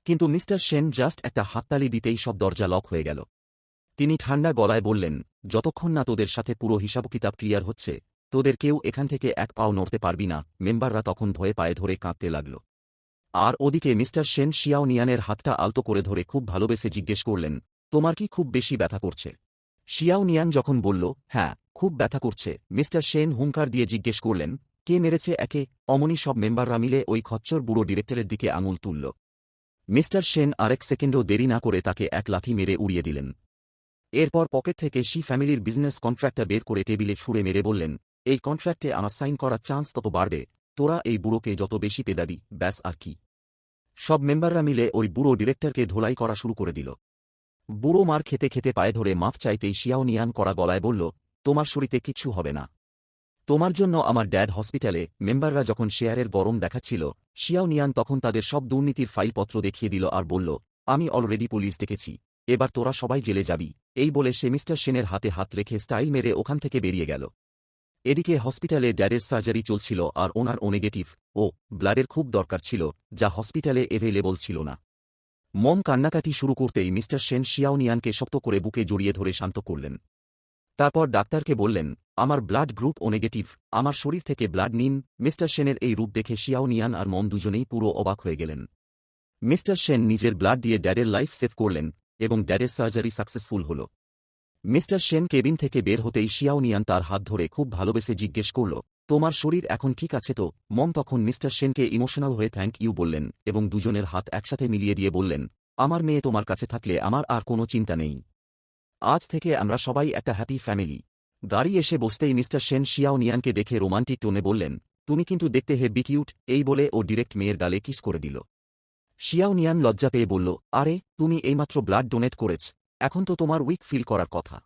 কিন্তু মিস্টার সেন জাস্ট একটা হাততালি দিতেই সব দরজা লক হয়ে গেল। তিনি ঠান্ডা গলায় বললেন, যতক্ষণ না তোদের সাথে পুরো হিসাবকিতাব ক্লিয়ার হচ্ছে, তোদের কেউ এখান থেকে এক পাও নড়তে পারবি না। মেম্বাররা তখন ভয়ে পায়ে ধরে কাঁদতে লাগল। আর ওদিকে মিস্টার সেন শিয়াও নিয়ানের হাতটা আলতো করে ধরে খুব ভালোবেসে জিজ্ঞেস করলেন, তোমার কি খুব বেশি ব্যথা করছে? শিয়াও নিয়ান যখন বলল, হ্যাঁ, খুব ব্যথা করছে, মিস্টার সেন হুঙ্কার দিয়ে জিজ্ঞেস করলেন, কে মেরেছে একে? অমনি সব মেম্বাররা মিলে ওই খচ্চর বুড়ো ডিরেক্টরের দিকে আঙুল তুলল। মিস্টার সেন আরেক সেকেন্ডও দেরি না করে তাকে এক লাথি মেরে উড়িয়ে দিলেন। এরপর পকেট থেকে শি ফ্যামিলির বিজনেস কন্ট্রাক্টটা বের করে টেবিলে ছুঁড়ে মেরে বললেন, এই কন্ট্রাক্টে আমার সাইন করার চান্স তত বাড়বে, তোরা এই বুড়োকে যত বেশি পেদাবি, ব্যাস আর কি। সব মেম্বাররা মিলে ওই বুড়ো ডিরেক্টরকে ধোলাই করা শুরু করে দিল। বুড়ো মার খেতে খেতে পায়ে ধরে মাফ চাইতেই শিয়াওনিয়ান করা গলায় বলল, তোমার শরীরে কিচ্ছু হবে না। তোমার জন্য আমার ড্যাড হসপিটালে। মেম্বাররা যখন শেয়ারের গরম দেখাচ্ছিল, শিয়াওনিয়ান তখন তাদের সব দুর্নীতির ফাইলপত্র দেখিয়ে দিল আর বলল, আমি অলরেডি পুলিশ ডেকেছি, এবার তোরা সবাই জেলে যাবি। এই বলে সে মিস্টার সেনের হাতে হাত রেখে স্টাইল মেরে ওখান থেকে বেরিয়ে গেল। এদিকে হসপিটালে ড্যাডের সার্জারি চলছিল আর ওনার ও নেগেটিভ ও ব্লাডের খুব দরকার ছিল, যা হসপিটালে এভেইলেবল ছিল না। মম কান্নাকাটি শুরু করতেই মিস্টার সেন শিয়াওনিয়ানকে শক্ত করে বুকে জড়িয়ে ধরে শান্ত করলেন। তারপর ডাক্তারকে বললেন, আমার ব্লাড গ্রুপ ও নেগেটিভ, আমার শরীর থেকে ব্লাড নিন। মিস্টার সেনের এই রূপ দেখে শিয়াওনিয়ান আর মম দুজনেই পুরো অবাক হয়ে গেলেন। মিস্টার সেন নিজের ব্লাড দিয়ে ড্যাডের লাইফ সেভ করলেন এবং ড্যাডের সার্জারি সাকসেসফুল হল। মিস্টার সেন কেবিন থেকে বের হতেই শিয়াওনিয়ান তার হাত ধরে খুব ভালোবেসে জিজ্ঞেস করল, তোমার শরীর এখন ঠিক আছে তো? মম তখন মিস্টার সেনকে ইমোশনাল হয়ে থ্যাংক ইউ বললেন এবং দুজনের হাত একসাথে মিলিয়ে দিয়ে বললেন, আমার মেয়ে তোমার কাছে থাকলে আমার আর কোনো চিন্তা নেই। আজ থেকে আমরা সবাই একটা হ্যাপি ফ্যামিলি। গাড়ি এসে বসতেই মিস্টার সেন শিয়াওনিয়ানকে দেখে রোমান্টিক টোনে বললেন, তুমি কিন্তু দেখতে হেব্বি কিউট। এই বলে ও ডিরেক্ট মেয়ের গালে কিস করে দিল। শিয়াওনিয়ান লজ্জা পেয়ে বলল, আরে তুমি এইমাত্র ব্লাড ডোনেট করেছ, এখন তো তোমার উইক ফিল করার কথা।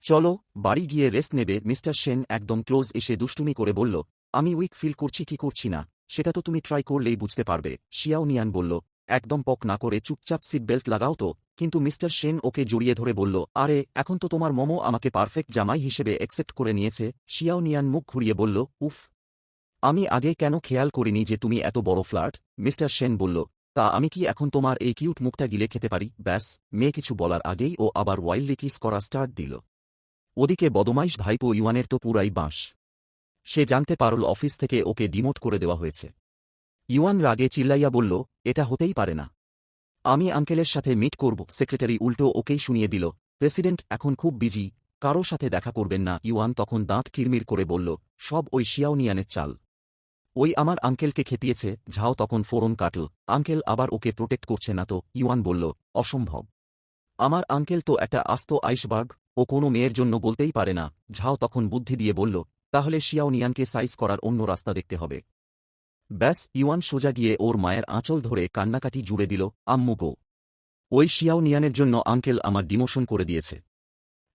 চলো বাড়ি গিয়ে রেস্ট নেবে। মিস্টার সেন একদম ক্লোজ এসে দুষ্টুমি করে বলল, আমি উইক ফিল করছি কি করছি না সেটা তো তুমি ট্রাই করলেই বুঝতে পারবে। শিয়াওনিয়ান বলল, একদম পক না করে চুপচাপ সিট বেল্ট লাগাও তো। কিন্তু মিস্টার সেন ওকে জড়িয়ে ধরে বলল, আরে এখন তো তোমার মমো আমাকে পারফেক্ট জামাই হিসেবে অ্যাকসেপ্ট করে নিয়েছে। শিয়াওনিয়ান মুখ ঘুরিয়ে বলল, উফ, আমি আগে কেন খেয়াল করিনি যে তুমি এত বড় ফ্লার্ট। মিস্টার সেন বলল, তা আমি কি এখন তোমার এই কিউট মুখটা গিলে খেতে পারি? ব্যাস, মেয়ে কিছু বলার আগেই ও আবার ওয়াইল্ডলি কিস করা স্টার্ট দিল। ওদিকে বদমাইশ ভাইপো ইউয়ানের তো পুরাই বাঁশ। সে জানতে পারল অফিস থেকে ওকে ডিমোট করে দেওয়া হয়েছে। ইউয়ান রাগে চিল্লাইয়া বলল, এটা হতেই পারে না, আমি আঙ্কেলের সাথে মিট করব। সেক্রেটারি উল্টো ওকেই শুনিয়ে দিল, প্রেসিডেন্ট এখন খুব বিজি, কারো সাথে দেখা করবেন না। ইউয়ান তখন দাঁত কিরমির করে বলল, সব ওই শিয়াওনিয়ানের চাল, ওই আমার আঙ্কেলকে খেপিয়েছে। ঝাও তখন ফোরন কাটল, আঙ্কেল আবার ওকে প্রোটেক্ট করছে না তো? ইউয়ান বলল, অসম্ভব, আমার আঙ্কেল তো একটা আস্ত আইসবার্গ, ও কোনো মেয়ের জন্য বলতেই পারে না। ঝাও তখন বুদ্ধি দিয়ে বলল, তাহলে শিয়াওনিয়ানকে সাইজ করার অন্য রাস্তা দেখতে হবে। ব্যাস, ইউয়ান সোজা গিয়ে ওর মায়ের আঁচল ধরে কান্নাকাটি জুড়ে দিল, আম্মু গো, ওই শিয়াওনিয়ানের জন্য আঙ্কেল আমার ডিমোশন করে দিয়েছে,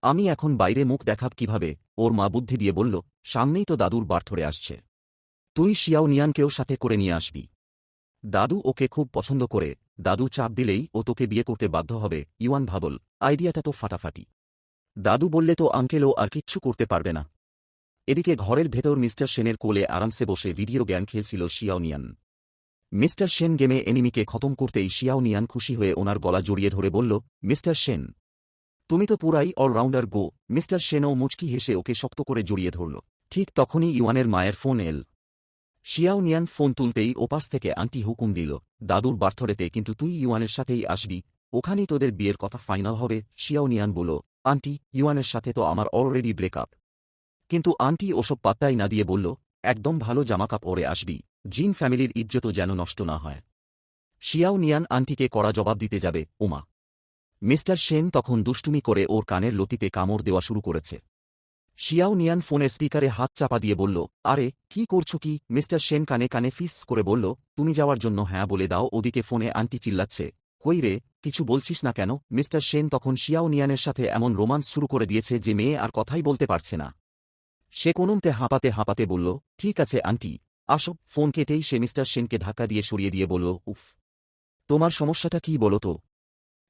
আমি এখন বাইরে মুখ দেখাব কিভাবে? ওর মা বুদ্ধি দিয়ে বলল, সামনেই তো দাদুর বার্থডে আসছে, তুই শিয়াওনিয়ানকেও সাথে করে নিয়ে আসবি। দাদু ওকে খুব পছন্দ করে, দাদু চাপ দিলেই ও তোকে বিয়ে করতে বাধ্য হবে। ইউয়ান ভাবল, আইডিয়াটা তো ফাটাফাটি, দাদু বললে তো আঙ্কেলও আর কিচ্ছু করতে পারবে না। এদিকে ঘরের ভেতর মিস্টার সেনের কোলে আরামসে বসে ভিডিও গেম খেলছিল শিয়াওনিয়ান। মিস্টার সেন গেমে এনিমিকে খতম করতেই শিয়াওনিয়ান খুশি হয়ে ওনার গলা জড়িয়ে ধরে বলল, মিস্টার সেন, তুমি তো পুরাই অলরাউন্ডার গো। মিস্টার সেনও মুচকি হেসে ওকে শক্ত করে জড়িয়ে ধরল। ঠিক তখনই ইউয়ানের মায়ের ফোন এল। শিয়াওনিয়ান ফোন তুলতেই ওপাশ থেকে আন্টি হুকুম দিল, দাদুর বার্থডেতে কিন্তু তুই ইউয়ানের সাথেই আসবি, ওখানেই তোদের বিয়ের কথা ফাইনাল হবে। শিয়াওনিয়ান বলল, আন্টি, ইউয়ানের সাথে তো আমার অলরেডি ব্রেকআপ। কিন্তু আন্টি ওসব পাত্তাই না দিয়ে বলল, একদম ভালো জামাকাপ পরে আসবি, জিন ফ্যামিলির ইজ্জতও যেন নষ্ট না হয়। শিয়াওনিয়ান আন্টিকে কড়া জবাব দিতে যাবে, ওমা। মিস্টার সেন তখন দুষ্টুমি করে ওর কানের লতিতে কামড় দেওয়া শুরু করেছে। শিয়াওনিয়ান ফোনের স্পিকারে হাত চাপা দিয়ে বলল, আরে কি করছো কি? মিস্টার সেন কানে কানে ফিস করে বলল, তুমি যাওয়ার জন্য হ্যাঁ বলে দাও। ওদিকে ফোনে আন্টি চিল্লাচ্ছে, কই রে, কিছু বলছিস না কেন? মিস্টার সেন তখন শিয়াওনিয়ানের সাথে এমন রোমান্স শুরু করে দিয়েছে যে মেয়ে আর কথাই বলতে পারছে না। সে কোনমতে হাঁপাতে হাঁপাতে বলল, ঠিক আছে আন্টি, আসো। ফোন কেটেই সে মিস্টার সেনকে ধাক্কা দিয়ে সরিয়ে দিয়ে বলল, উফ, তোমার সমস্যাটা কি বলো তো?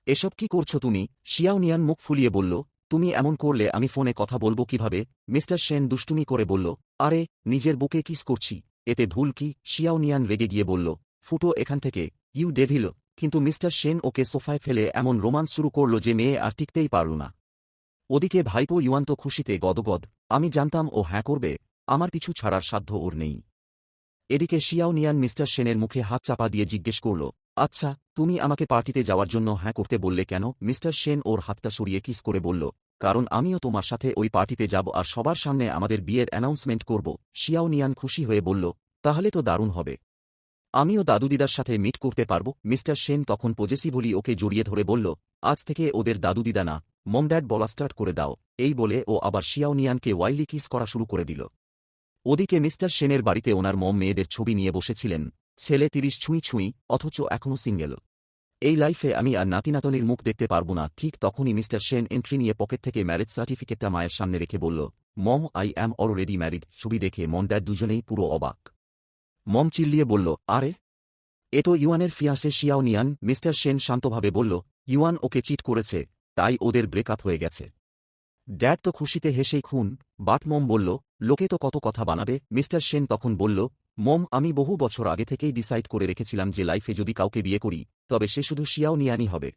এসব কি করছো তুমি? শিয়াওনিয়ান মুখ ফুলিয়ে বলল, তুমি এমন করলে আমি ফোনে কথা বলবো কিভাবে? মিস্টার সেন দুষ্টুমি করে বলল, আরে, নিজের বুকে কিস করছি, এতে ভুল কি? শিয়াওনিয়ান রেগে গিয়ে বলল, ফুটো এখান থেকে, ইউ ডেভিল। কিন্তু মিস্টার সেন ওকে সোফায় ফেলে এমন রোমান্স শুরু করল যে মেয়ে আর টিকতেই পারল না। ওদিকে ভাইপো ইউয়ান তো খুশিতে গদগদ, আমি জানতাম ও হ্যাঁ করবে, আমার পিছু ছাড়ার সাধ্য ওর নেই। এদিকে শিয়াওনিয়ান মিস্টার সেনের মুখে হাত চাপা দিয়ে জিজ্ঞেস করল, আচ্ছা, তুমি আমাকে পার্টিতে যাওয়ার জন্য হ্যাঁ করতে বললে কেন? মিস্টার সেন ওর হাতটা সরিয়ে কিস করে বলল, কারণ আমিও তোমার সাথে ওই পার্টিতে যাব আর সবার সামনে আমাদের বিয়ের অ্যানাউন্সমেন্ট করব। শিয়াওনিয়ান খুশি হয়ে বলল, তাহলে তো দারুণ হবে, আমিও দাদু দিদার সাথে মিট করতে পারব। মিস্টার সেন তখন পজেসিভলি ওকে জড়িয়ে ধরে বলল, আজ থেকে ওদের দাদু দিদা না, মম ড্যাড বলা স্টার্ট করে দাও। এই বলে ও আবার শিয়াওনিয়ানকে ওয়াইলি কিস করা শুরু করে দিল। ওদিকে মিস্টার সেনের বাড়িতে ওনার মম মেয়েদের ছবি নিয়ে বসেছিলেন। ছেলে 30 ছুঁই ছুঁই, অথচ এখনও সিঙ্গেল। এই লাইফে আমি আর নাতিনাতনির মুখ দেখতে পারব না। ঠিক তখনই মিস্টার সেন এন্ট্রি নিয়ে পকেট থেকে ম্যারেজ সার্টিফিকেটটা মায়ের সামনে রেখে বলল, মম, আই অ্যাম অলরেডি ম্যারিড। ছবি দেখে মম ড্যাড দুজনেই পুরো অবাক। মম চিল্লিয়ে বলল, আরে, এ তো ইউয়ানের ফিয়াঁসে শিয়াও নিয়ান। মিস্টার সেন শান্তভাবে বলল, ইউয়ান ওকে চিট করেছে, তাই ওদের ব্রেকআপ হয়ে গেছে। ড্যাড তো খুশিতে হেসেই খুন। বাট মম বলল, লোকে তো কত কথা বানাবে। মিস্টার সেন তখন বলল, মম, আমি বহু বছর আগে থেকেই ডিসাইড করে রেখেছিলাম যে লাইফে যদি কাউকে বিয়ে করি তবে সে শুধু শিয়াও নিয়ানই হবে।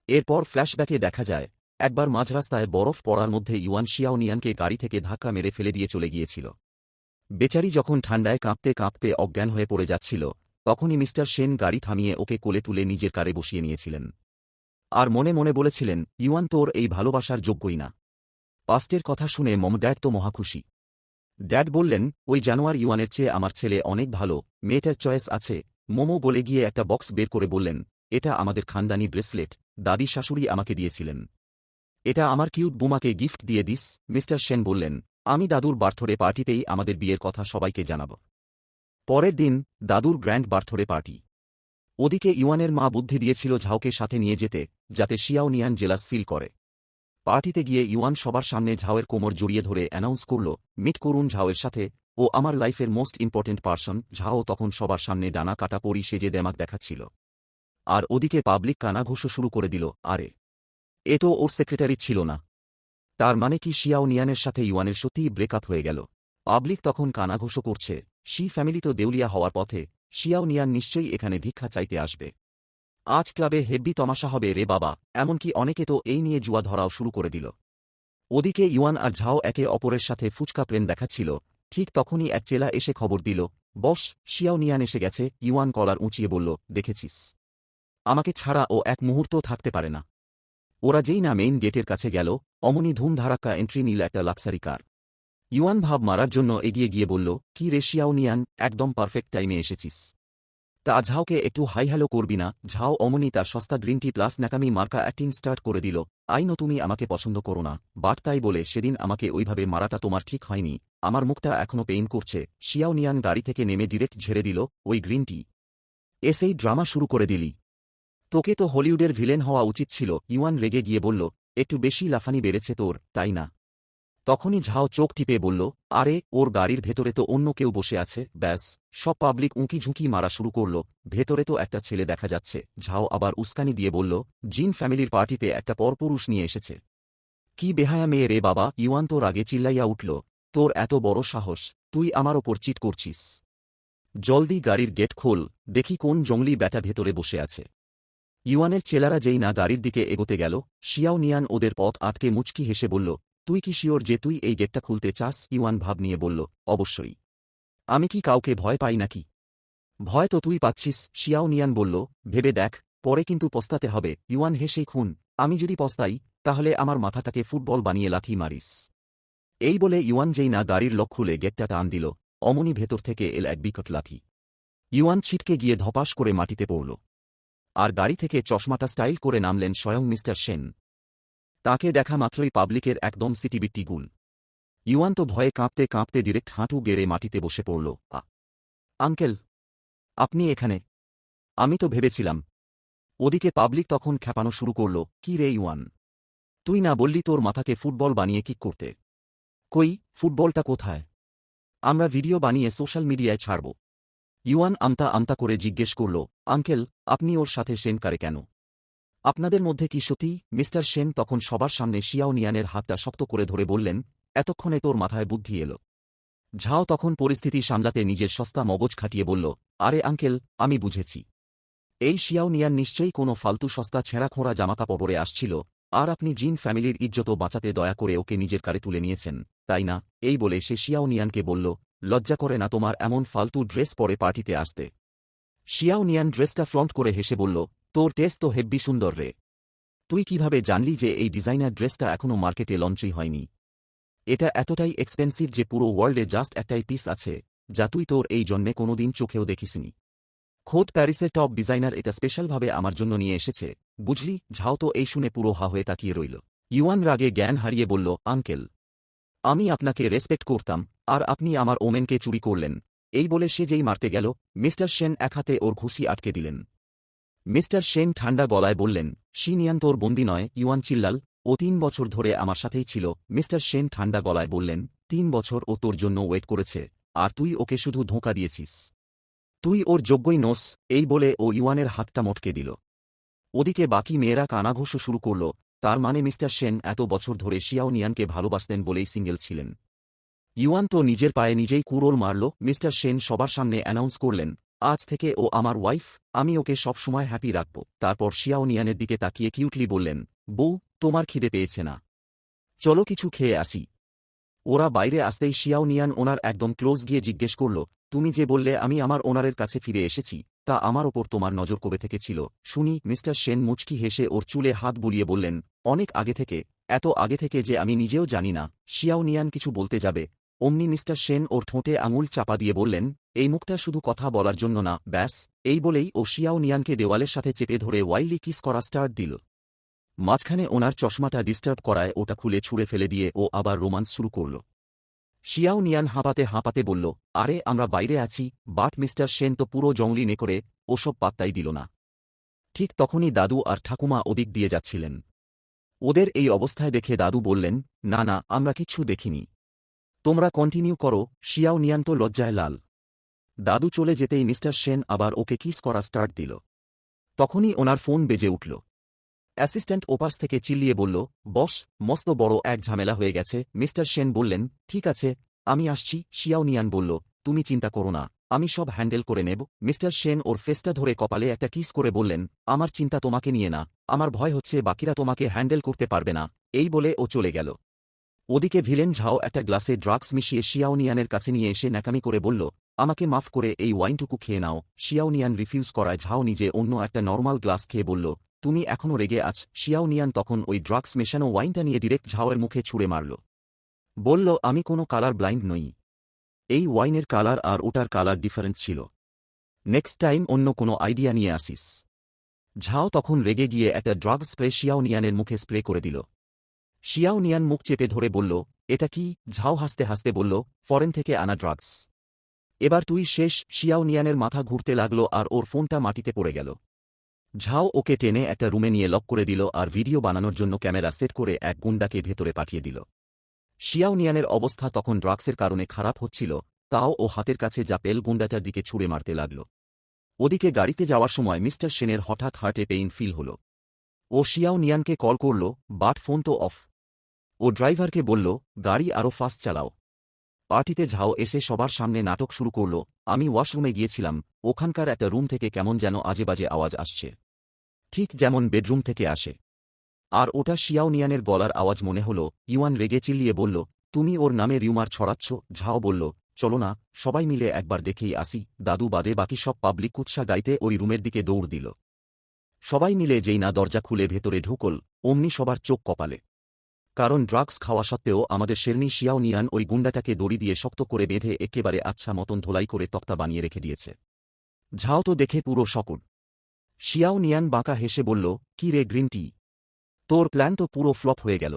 এরপর ফ্ল্যাশব্যাকে দেখা যায়, একবার মাঝরাস্তায় বরফ পড়ার মধ্যে ইউয়ান শিয়াও নিয়ানকে গাড়ি থেকে ধাক্কা মেরে ফেলে দিয়ে চলে গিয়েছিল। বেচারি যখন ঠান্ডায় কাঁপতে কাঁপতে অজ্ঞান হয়ে পড়ে যাচ্ছিল, তখনই মিস্টার সেন গাড়ি থামিয়ে ওকে কোলে তুলে নিজের কারে বসিয়ে নিয়েছিলেন। আর মনে মনে বলেছিলেন, ইউয়ান তোর এই ভালোবাসার যোগ্যই না। পাস্টের কথা শুনে মম ড্যাড তো মহাখুশি। ড্যাড বললেন, ওই জানোয়ার ইউয়ানের চেয়ে আমার ছেলে অনেক ভালো, মেয়েটার চয়েস আছে। মোমো বলে গিয়ে একটা বক্স বের করে বললেন, এটা আমাদের খানদানি ব্রেসলেট, দাদি শাশুড়ি আমাকে দিয়েছিলেন। এটা আমার কিউট বুমাকে গিফট দিয়ে দিস। মিস্টার সেন বললেন, আমি দাদুর বার্থডে পার্টিতেই আমাদের বিয়ের কথা সবাইকে জানাব। পরের দিন দাদুর গ্র্যান্ড বার্থডে পার্টি। ওদিকে ইউয়ানের মা বুদ্ধি দিয়েছিল ঝাওকে সাথে নিয়ে যেতে, যাতে শিয়াও নিয়ান জেলাস ফিল করে। পার্টিতে গিয়ে ইউয়ান সবার সামনে ঝাওয়ের কোমর জড়িয়ে ধরে অ্যানাউন্স করল, মিট করুন ঝাওয়ের সাথে, ও আমার লাইফের মোস্ট ইম্পর্টেন্ট পার্সন। ঝাও তখন সবার সামনে ডানা কাটা পরি সেজে দেমাক দেখাচ্ছিল। আর ওদিকে পাবলিক কানাঘুষো শুরু করে দিল, আরে, এ তো ওর সেক্রেটারি ছিল না। তার মানে কি শিয়াও নিয়ানের সাথে ইউয়ানের সত্যিই ব্রেকআপ হয়ে গেল? পাবলিক তখন কানাঘুষো করছে, শি ফ্যামিলি তো দেউলিয়া হওয়ার পথে, শিয়াও নিয়ান নিশ্চয়ই এখানে ভিক্ষা চাইতে আসবে। আজ ক্লাবে হেব্বি তমাশা হবে রে বাবা। এমনকি অনেকে তো এই নিয়ে জুয়া ধরাও শুরু করে দিল। ওদিকে ইউয়ান আর ঝাও একে অপরের সাথে ফুচকা প্রেম দেখাচ্ছিল। ঠিক তখনই এক চেলা এসে খবর দিল, বস, শিয়াও নিয়ান এসে গেছে। ইউয়ান কলার উঁচিয়ে বলল, দেখেছিস, আমাকে ছাড়া ও এক মুহূর্তও থাকতে পারে না। ওরা যেই না মেইন গেটের কাছে গেল, অমনি ধুমধারাক্কা এন্ট্রি নিল একটা লাক্সারি কার। ইউয়ান ভাব মারার জন্য এগিয়ে গিয়ে বলল, কি রে শিয়াও নিয়ান, একদম পারফেক্ট টাইমে এসেছিস। তা ঝাওকে একটু হাই হ্যালো করবি না? ঝাও অমনি তার সস্তা গ্রিন টি প্লাস ন্যাকামি মার্কা অ্যাক্টিং স্টার্ট করে দিল, আইনো তুমি আমাকে পছন্দ করো না, বাট তাই বলে সেদিন আমাকে ওইভাবে মারাটা তোমার ঠিক হয়নি, আমার মুখটা এখনো পেইন করছে। শিয়াও নিয়ান গাড়ি থেকে নেমে ডিরেক্ট ঝেড়ে দিল, ওই গ্রিন টি এসেই ড্রামা শুরু করে দিলি? তোকে তো হলিউডের ভিলেন হওয়া উচিত ছিল। ইউয়ান রেগে গিয়ে বলল, একটু বেশি লাফানি বেড়েছে তোর, তাই না? তখনই ঝাও চোখ টিপে বলল, আরে, ওর গাড়ির ভেতরে তো অন্য কেউ বসে আছে। ব্যাস, সব পাবলিক উঁকি ঝুঁকি মারা শুরু করল, ভেতরে তো একটা ছেলে দেখা যাচ্ছে। ঝাও আবার উস্কানি দিয়ে বলল, জিন ফ্যামিলির পার্টিতে একটা পরপুরুষ নিয়ে এসেছে। কি বেহায়া মেয়ে রে বাবা। ইউয়ান তো রাগে চিল্লাইয়া উঠল, তোর এত বড় সাহস, তুই আমার ওপর চিট করছিস? জলদি গাড়ির গেট খোল, দেখি কোন জঙ্গলি ব্যাটা ভেতরে বসে আছে। ইউয়ানের চেলারা যেই না গাড়ির দিকে এগোতে গেল, শিয়াও নিয়ান ওদের পথ আটকে মুচকি হেসে বলল, তুই কি শিওর যে তুই এই গেটটা খুলতে চাস? ইউয়ান ভাব নিয়ে বলল, অবশ্যই। আমি কি কাউকে ভয় পাই নাকি? ভয় তো তুই পাচ্ছিস। শিয়াও নিয়ান বলল, ভেবে দেখ, পরে কিন্তু পস্তাতে হবে। ইউয়ান হেসেই খুন, আমি যদি পস্তাই তাহলে আমার মাথাটাকে ফুটবল বানিয়ে লাথি মারিস। এই বলে ইউয়ান যেই না গাড়ির লক খুলে গেটটা টান দিল, অমনি ভেতর থেকে এল এক বিকট লাথি। ইউয়ান ছিটকে গিয়ে ধপাস করে মাটিতে পড়ল। আর গাড়ি থেকে চশমাটা স্টাইল করে নামলেন স্বয়ং মিস্টার সেন। তাকে দেখা মাত্রই পাবলিকের একদম সিটিবিটি গুল। ইউয়ান তো ভয়ে কাঁপতে কাঁপতে ডিরেক্ট হাঁটু গেড়ে মাটিতে বসে পড়ল। আঙ্কেল, আপনি এখানে? আমি তো ভেবেছিলাম। ওদিকে পাবলিক তখন খ্যাপানো শুরু করল, কি রে ইউয়ান, তুই না বললি তোর মাথাকে ফুটবল বানিয়ে কিক করতে? কই, ফুটবলটা কোথায়? আমরা ভিডিও বানিয়ে সোশ্যাল মিডিয়ায় ছাড়ব। ইউয়ান আমতা আমতা করে জিজ্ঞেস করল, আঙ্কেল, আপনি ওর সাথে সেন কারে কেন? আপনাদের মধ্যে কি সত্যি? মিস্টার সেন তখন সবার সামনে শিয়াও নিয়ানের হাতটা শক্ত করে ধরে বললেন, এতক্ষণে তোর মাথায় বুদ্ধি এলো? ঝাও তখন পরিস্থিতি সামলাতে নিজের সস্তা মগজ খাটিয়ে বলল, আরে আঙ্কেল, আমি বুঝেছি। এই শিয়াও নিয়ান নিশ্চয়ই কোনো ফালতু সস্তা ছেঁড়াখোঁড়া জামাকাপড় পরে আসছিল, আর আপনি জিন ফ্যামিলির ইজ্জত বাঁচাতে দয়া করে ওকে নিজের কারে তুলে নিয়েছেন, তাই না? এই বলে সে শিয়াও নিয়ানকে বলল, লজ্জা করে না তোমার এমন ফালতু ড্রেস পরে পার্টিতে আসতে? শিয়াও নিয়ান ড্রেসটা ফ্রন্ট করে হেসে বলল, তোর টেস্ট তো হেব্বি সুন্দর রে। তুই কিভাবে জানলি যে এই ডিজাইনার ড্রেসটা এখনও মার্কেটে লঞ্চই হয়নি? এটা এতটাই এক্সপেন্সিভ যে পুরো ওয়ার্ল্ডে জাস্ট একটাই পিস আছে, যা তুই তোর এই জন্মে কোনোদিন চোখেও দেখিসনি। খোদ প্যারিসের টপ ডিজাইনার এটা স্পেশালভাবে আমার জন্য নিয়ে এসেছে, বুঝলি? ঝাও তো এই শুনে পুরো হা হয়ে তাকিয়ে রইল। ইউয়ান রাগে জ্ঞান হারিয়ে বলল, আঙ্কেল, আমি আপনাকে রেসপেক্ট করতাম, আর আপনি আমার ওমেনকে চুরি করলেন। এই বলে সে যেই মারতে গেল, মিস্টার সেন এক হাতে ওর ঘুষি আটকে দিলেন। মিস্টার সেন ঠান্ডা গলায় বললেন, শিনিয়ান তোর বন্দি নয়। ইউয়ান চিল্লাল, ও 3 বছর ধরে আমার সাথেই ছিল। মিস্টার সেন ঠান্ডা গলায় বললেন, 3 বছর ও তোর জন্য ওয়েট করেছে, আর তুই ওকে শুধু ধোঁকা দিয়েছিস। তুই ওর যোগ্যই নোস। এই বলে ও ইউয়ানের হাতটা মটকে দিল। ওদিকে বাকি মেয়েরা কানাঘুষো শুরু করল, তার মানে মিস্টার সেন এত বছর ধরে শিয়াও নিয়ানকে ভালোবাসতেন বলেই সিঙ্গেল ছিলেন। ইউয়ান তো নিজের পায়ে নিজেই কুড়োল মারল। মিস্টার সেন সবার সামনে অ্যানাউন্স করলেন, আজ থেকে ও আমার ওয়াইফ, আমি ওকে সবসময় হ্যাপি রাখব। তারপর শিয়াও নিয়ানের দিকে তাকিয়ে কিউটলি বললেন, বউ, তোমার খিদে পেয়েছে না? চলো কিছু খেয়ে আসি। ওরা বাইরে আসতেই শিয়াও নিয়ান ওনার একদম ক্লোজ গিয়ে জিজ্ঞেস করল, তুমি যে বললে আমি আমার ওনারের কাছে ফিরে এসেছি, তা আমার ওপর তোমার নজর কবে থেকে ছিল শুনি? মিস্টার সেন মুচকি হেসে ওর চুলে হাত বুলিয়ে বললেন, অনেক আগে থেকে, এত আগে থেকে যে আমি নিজেও জানি না। শিয়াও নিয়ান কিছু বলতে যাবে, অমনি মিস্টার সেন ওর ঠোঁটে আঙুল চাপা দিয়ে বললেন, এই মুখটা শুধু কথা বলার জন্য না, ব্যাস। এই বলেই ও শিয়াও নিয়ানকে দেওয়ালের সাথে চেপে ধরে ওয়াইল্ডলি কিস করা স্টার্ট দিল। মাঝখানে ওনার চশমাটা ডিস্টার্ব করায় ওটা খুলে ছুঁড়ে ফেলে দিয়ে ও আবার রোমান্স শুরু করল। শিয়াও নিয়ান হাঁপাতে হাঁপাতে বলল, আরে আমরা বাইরে আছি। বাট মিস্টার সেন তো পুরো জংলি নে করে ওসব পাত্তাই দিল না। ঠিক তখনই দাদু আর ঠাকুমা ওদিক দিয়ে যাচ্ছিলেন। ওদের এই অবস্থায় দেখে দাদু বললেন, না না, আমরা কিচ্ছু দেখিনি, তোমরা কন্টিনিউ করো। শিয়াও নিয়ান তো লজ্জায় লাল। দাদু চলে যেতেই মিস্টার সেন আবার ওকে কিস করা স্টার্ট দিল। তখনই ওনার ফোন বেজে উঠল। অ্যাসিস্ট্যান্ট ওপাশ থেকে চিল্লিয়ে বলল, বস, মস্ত বড় এক ঝামেলা হয়ে গেছে। মিস্টার সেন বললেন, ঠিক আছে, আমি আসছি। শিয়াও নিয়ান বলল, তুমি চিন্তা করো না, আমি সব হ্যান্ডেল করে নেব। মিস্টার সেন ওর ফেসটা ধরে কপালে একটা কিস করে বললেন, আমার চিন্তা তোমাকে নিয়ে না, আমার ভয় হচ্ছে বাকিরা তোমাকে হ্যান্ডেল করতে পারবে না। এই বলে ও চলে গেল। ওদিকে ভিলেন ঝাও একটা গ্লাসে ড্রাগস মিশিয়ে শিয়াও নিয়ানের কাছে নিয়ে এসে ন্যাকামি করে বলল, আমাকে মাফ করে এই ওয়াইনটুকু খেয়ে নাও। শিয়াও নিয়ান রিফিউজ করায় ঝাও নিজে অন্য একটা নর্মাল গ্লাস খেয়ে বলল, তুমি এখনও রেগে আছ? শিয়াও নিয়ান তখন ওই ড্রাগস মেশানো ওয়াইনটা নিয়ে ডিরেক্ট ঝাওয়ের মুখে ছুঁড়ে মারল। বলল, আমি কোনো কালার ব্লাইন্ড নই। এই ওয়াইনের কালার আর ওটার কালার ডিফারেন্ট ছিল। নেক্সট টাইম অন্য কোনো আইডিয়া নিয়ে আসিস। ঝাও তখন রেগে গিয়ে একটা ড্রাগ স্প্রে শিয়াও নিয়ানের মুখে স্প্রে করে দিল। শিয়াও নিয়ান মুখ চেপে ধরে বলল, এটা কি? ঝাও হাসতে হাসতে বলল, ফরেন থেকে আনা ড্রাগস। এবার তুই শেষ। শিয়াও নিয়ানের মাথা ঘুরতে লাগল আর ওর ফোনটা মাটিতে পড়ে গেল। ঝাও ওকে টেনে একটা রুমে নিয়ে লক করে দিল আর ভিডিও বানানোর জন্য ক্যামেরা সেট করে এক গুন্ডাকে ভেতরে পাঠিয়ে দিল। শিয়াও নিয়ানের অবস্থা তখন ড্রাগসের কারণে খারাপ হচ্ছিল, তাও ও হাতের কাছে যা পেল গুন্ডাটার দিকে ছুঁড়ে মারতে লাগল। ওদিকে গাড়িতে যাওয়ার সময় মিস্টার সেনের হঠাৎ হার্টে পেইন ফিল হল। ও শিয়াও নিয়ানকে কল করল, বাট ফোন তো অফ। ও ড্রাইভারকে বলল, গাড়ি আরও ফাস্ট চালাও। পার্টিতে ঝাও এসে সবার সামনে নাটক শুরু করল, আমি ওয়াশরুমে গিয়েছিলাম, ওখানকার একটা রুম থেকে কেমন যেন আজেবাজে আওয়াজ আসছে, ঠিক যেমন বেডরুম থেকে আসে। আর ওটা শিয়াও নিয়ানের গলার আওয়াজ মনে হল। ইউয়ান রেগে চিল্লিয়ে বলল, তুমি ওর নামে রিউমার ছড়াচ্ছ। ঝাও বলল, চলো না, সবাই মিলে একবার দেখেই আসি। দাদু বাদে বাকি সব পাবলিক কুৎসা গাইতে ওই রুমের দিকে দৌড় দিল। সবাই মিলে যেই না দরজা খুলে ভেতরে ঢুকল, অমনি সবার চোখ কপালে। কারণ ড্রাগস খাওয়া সত্ত্বেও আমাদের শেরনি শিয়াও নিয়ান ওই গুন্ডাটাকে দড়ি দিয়ে শক্ত করে বেঁধে একেবারে আচ্ছা মতন ধোলাই করে তক্তা বানিয়ে রেখে দিয়েছে। ঝাও তো দেখে পুরো শকুন। শিয়াও নিয়ান বাঁকা হেসে বলল, কি রে গ্রিন টি, তোর প্ল্যান তো পুরো ফ্লপ হয়ে গেল।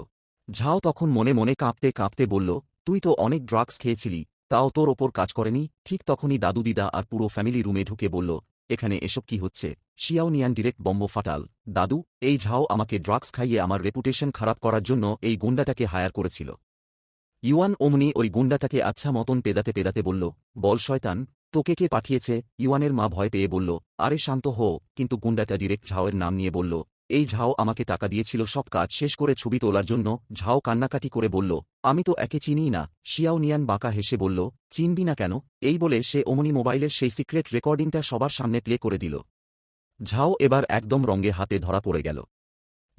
ঝাও তখন মনে মনে কাঁপতে কাঁপতে বলল, তুই তো অনেক ড্রাগস খেয়েছিলি, তাও তোর ওপর কাজ করেনি। ঠিক তখনই দাদু দিদা আর পুরো ফ্যামিলি রুমে ঢুকে বলল, এখানে এসব কি হচ্ছে? শিয়াও নিয়ান ডিরেক্ট বম্ব ফাটাল, দাদু, এই ঝাও আমাকে ড্রাগস খাইয়ে আমার রেপুটেশন খারাপ করার জন্য এই গুন্ডাটাকে হায়ার করেছিল। ইউয়ান অমনি ওই গুন্ডাটাকে আচ্ছা মতন পেদাতে পেদাতে বলল, বল শয়তান, তোকে কে পাঠিয়েছে? ইউয়ানের মা ভয় পেয়ে বলল, আরে শান্ত হো। কিন্তু গুন্ডাটা ডিরেক্ট ঝাওয়ের নাম নিয়ে বলল, এই ঝাও আমাকে টাকা দিয়েছিল সব কাজ শেষ করে ছবি তোলার জন্য। ঝাও কান্নাকাটি করে বলল, আমি তো একে চিনিই না। শিয়াও নিয়ান বাঁকা হেসে বলল, চিনবি না কেন? এই বলে সে অমনি মোবাইলের সেই সিক্রেট রেকর্ডিংটা সবার সামনে প্লে করে দিল। ঝাও এবার একদম রঙে হাতে ধরা পড়ে গেল।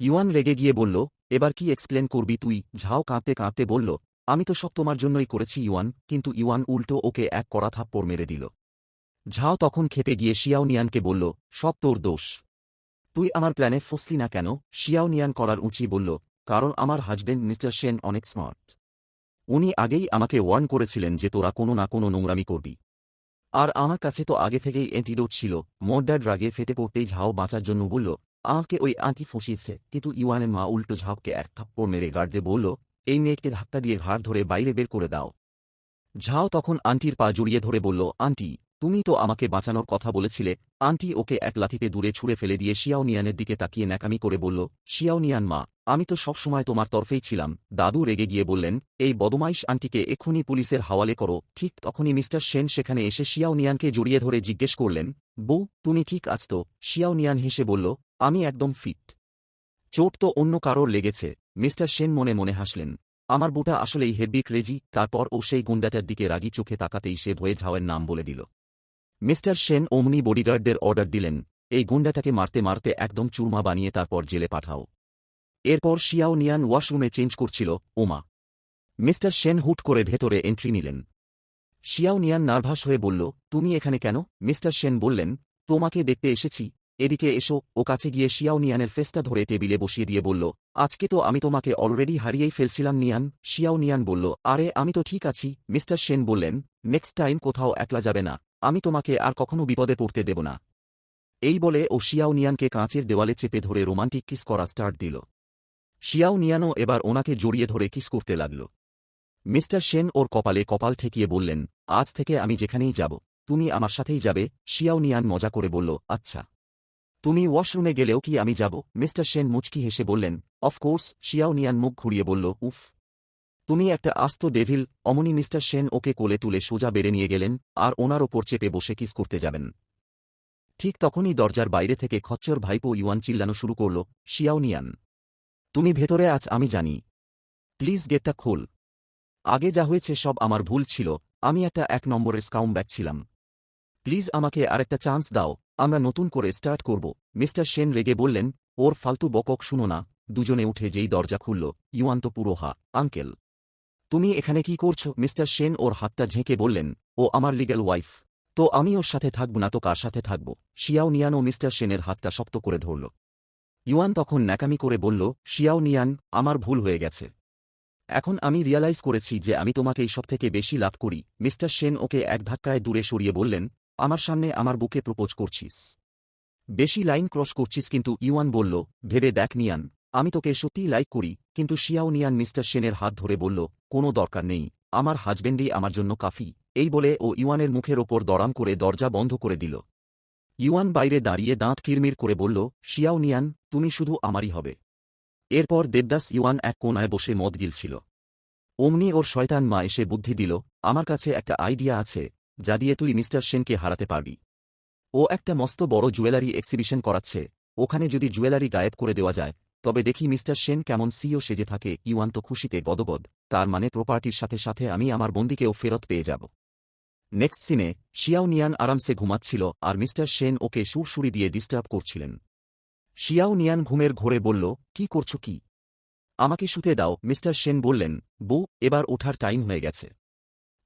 ইউয়ান রেগে গিয়ে বলল, এবার কি এক্সপ্লেন করবি তুই? ঝাও কাঁদতে কাঁদতে বলল, আমি তো সব তোমার জন্যই করেছি ইউয়ান। কিন্তু ইউয়ান উল্টো ওকে এক কড়া থাপ্পড় মেরে দিল। ঝাও তখন খেপে গিয়ে শিয়াও নিয়ানকে বলল, সব তোর দোষ, তুই আমার প্ল্যানে ফসলি না কেন? শিয়াও নিয়ান করার উঁচি বলল, কারণ আমার হাজবেন্ড মিস্টার সেন অনেক স্মার্ট। উনি আগেই আমাকে ওয়ার্ন করেছিলেন যে তোরা কোনো না কোনো নোংরামি করবি। আর আমার কাছে তো আগে থেকেই অ্যান্টিডোট ছিল। মোড্ডার রাগে ফেটে পড়তেই ঝাও বাঁচার জন্য বলল, আমাকে ওই আঁটি ফসিয়েছে। কিন্তু ইউয়ানের মা উল্টো ঝাওকে এক থাপ্পড় মেরে গার্ডে বলল, এই মেয়েকে ধাক্কা দিয়ে ঘাড় ধরে বাইরে বের করে দাও। ঝাও তখন আন্টির পা জড়িয়ে ধরে বলল, আন্টি, তুমি তো আমাকে বাঁচানোর কথা বলেছিলে। আন্টি ওকে এক লাথিতে দূরে ছুঁড়ে ফেলে দিয়ে শিয়াওনিয়ানের দিকে তাকিয়ে ন্যাকামি করে বলল, শিয়াওনিয়ান মা, আমি তো সবসময় তোমার তরফেই ছিলাম। দাদু রেগে গিয়ে বললেন, এই বদমাইশ আন্টিকে এক্ষুনি পুলিশের হাওয়ালে করো। ঠিক তখনই মিস্টার সেন সেখানে এসে শিয়াওনিয়ানকে জড়িয়ে ধরে জিজ্ঞেস করলেন, বউ, তুমি ঠিক আছ তো? শিয়াওনিয়ান হেসে বলল, আমি একদম ফিট। চোট তো অন্য কারোর লেগেছে। মিস্টার সেন মনে মনে হাসলেন। আমার বুটা আসলেই হেব্বি ক্রেজি। তারপর ও সেই গুন্ডাটার দিকে রাগি চোখে তাকাতেই সে ভয়ে ঝাওয়ের নাম বলে দিল। মিস্টার সেন অমনি বডিগার্ডদের অর্ডার দিলেন, এই গুন্ডাটাকে মারতে মারতে একদম চুরমা বানিয়ে তারপর জেলে পাঠাও। এরপর শিয়াওনিয়ান ওয়াশরুমে চেঞ্জ করছিল। ওমা! মিস্টার সেন হুট করে ভেতরে এন্ট্রি নিলেন। শিয়াওনিয়ান নার্ভাস হয়ে বলল, তুমি এখানে কেন? মিস্টার সেন বললেন, তোমাকে দেখতে এসেছি। এদিকে এসো। ও কাছে গিয়ে শিয়াওনিয়ানের ফেসটা ধরে টেবিলে বসিয়ে দিয়ে বলল, আজকে তো আমি তোমাকে অলরেডি হারিয়েই ফেলছিলাম নিয়ান। শিয়াওনিয়ান বলল, আরে আমি তো ঠিক আছি। মিস্টার সেন বললেন, নেক্সট টাইম কোথাও একলা যাবে না। আমি তোমাকে আর কখনো বিপদে পড়তে দেব না। এই বলে ও শিয়াওনিয়ানকে কাঁচের দেওয়ালে চেপে ধরে রোমান্টিক কিস করা স্টার্ট দিল। শিয়াওনিয়ানও এবার ওনাকে জড়িয়ে ধরে কিস করতে লাগল। মিস্টার সেন ওর কপালে কপাল ঠেকিয়ে বললেন, আজ থেকে আমি যেখানেই যাব, তুমি আমার সাথেই যাবে। শিয়াওনিয়ান মজা করে বলল, আচ্ছা। তুমি ওয়াশরুমে গেলেও কি আমি যাব? মিস্টার সেন মুচকি হেসে বললেন, অফকোর্স। শিয়াওনিয়ান মুখ ঘুরিয়ে বলল, উফ, তুমি একটা আস্ত ডেভিল। অমনি মিস্টার সেন ওকে কোলে তুলে সোজা বেড়ে নিয়ে গেলেন আর ওনার ওপর চেপে বসে কিস করতে যাবেন। ঠিক তখনই দরজার বাইরে থেকে খচ্চর ভাইপো ইউয়ান চিল্লানো শুরু করল, শিয়াওনিয়ান, তুমি ভেতরে আছ আমি জানি। প্লিজ গেটটা খোল। আগে যা হয়েছে সব আমার ভুল ছিল। আমি একটা 1 নম্বরের স্কাউম্ব্যাগ ছিলাম। প্লিজ আমাকে আরেকটা চান্স দাও। আমরা নতুন করে স্টার্ট করব। মিস্টার সেন রেগে বললেন, ওর ফালতু বকক শুনো না। দুজনে উঠে যেই দরজা খুলল, ইউয়ান তো পুরো আঙ্কেল, তুমি এখানে কি করছো? মিস্টার সেন ওর হাতটা ঝেঁকে বললেন, ও আমার লিগ্যাল ওয়াইফ। তো আমি ওর সাথে থাকব না তো কার সাথে থাকব? শিয়াওনিয়ান ও মিস্টার সেনের হাতটা শক্ত করে ধরল। ইউয়ান তখন ন্যাকামি করে বলল, শিয়াওনিয়ান, আমার ভুল হয়ে গেছে। এখন আমি রিয়ালাইজ করেছি যে আমি তোমাকেই সবথেকে বেশি লাভ করি। মিস্টার সেন ওকে এক ধাক্কায় দূরে সরিয়ে বললেন, আমার সামনে আমার বুকে প্রপোজ করছিস? বেশি লাইন ক্রস করছিস কিন্তু। ইউয়ান বলল, ভেবে দেখ নিয়ান, আমি তোকে সত্যিই লাইক করি। কিন্তু শিয়াওনিয়ান মিস্টার সেনের হাত ধরে বলল, কোনো দরকার নেই, আমার হাজবেন্ডই আমার জন্য কাফি। এই বলে ও ইউয়ানের মুখের ওপর দরাম করে দরজা বন্ধ করে দিল। ইউয়ান বাইরে দাঁড়িয়ে দাঁত কিরমির করে বলল, শিয়াওনিয়ান, তুমি শুধু আমারই হবে। এরপর দেবদাস ইউয়ান এক কোণায় বসে মদ গিলছিল। অমনি ওর শয়তান মা এসে বুদ্ধি দিল, আমার কাছে একটা আইডিয়া আছে যা দিয়ে তুই মিস্টার সেনকে হারাতে পারবি। ও একটা মস্ত বড় জুয়েলারি এক্সিবিশন করাচ্ছে। ওখানে যদি জুয়েলারি গায়েব করে দেওয়া যায়, তবে দেখি মিস্টার সেন কেমন সিও সেজে থাকে। ইউয়ান তো খুশিতে গদগদ। তার মানে প্রপার্টির সাথে সাথে আমি আমার বন্দিকেও ফেরত পেয়ে যাব। নেক্সট সিনে শিয়াওনিয়ান আরামসে ঘুমাচ্ছিল আর মিস্টার সেন ওকে সুরসুরি দিয়ে ডিস্টার্ব করছিলেন। শিয়াওনিয়ান ঘুমের ঘোরে বলল, কি করছো কি? আমাকে শুতে দাও। মিস্টার সেন বললেন, বউ, এবার ওঠার টাইম হয়ে গেছে।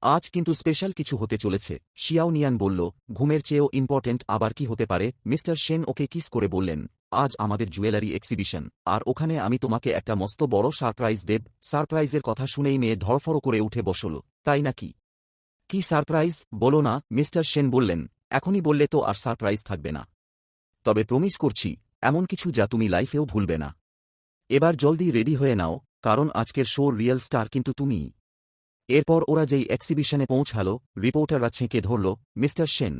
আজ কিন্তু স্পেশাল কিছু হতে চলেছে। শিয়াওনিয়ান বলল, ঘুমের চেয়েও ইম্পর্ট্যান্ট আবার কি হতে পারে? মিস্টার সেন ওকে কিস করে বললেন, আজ আমাদের জুয়েলারি এক্সিবিশন, আর ওখানে আমি তোমাকে একটা মস্ত বড় সারপ্রাইজ দেব। সারপ্রাইজের কথা শুনেই মেয়ে ধরফড় করে উঠে বসল। তাই নাকি? কি সারপ্রাইজ বলো না? মিস্টার সেন বললেন, এখনই বললে তো আর সারপ্রাইজ থাকবে না। তবে প্রমিস করছি, এমন কিছু যা তুমি লাইফেও ভুলবে না। এবার জলদি রেডি হয়ে নাও, কারণ আজকের শোর রিয়েল স্টার কিন্তু তুমিই। এরপর ওরা যেই এক্সিবিশনে পৌঁছাল, রিপোর্টাররা ছেঁকে ধরল, মিস্টার সেন,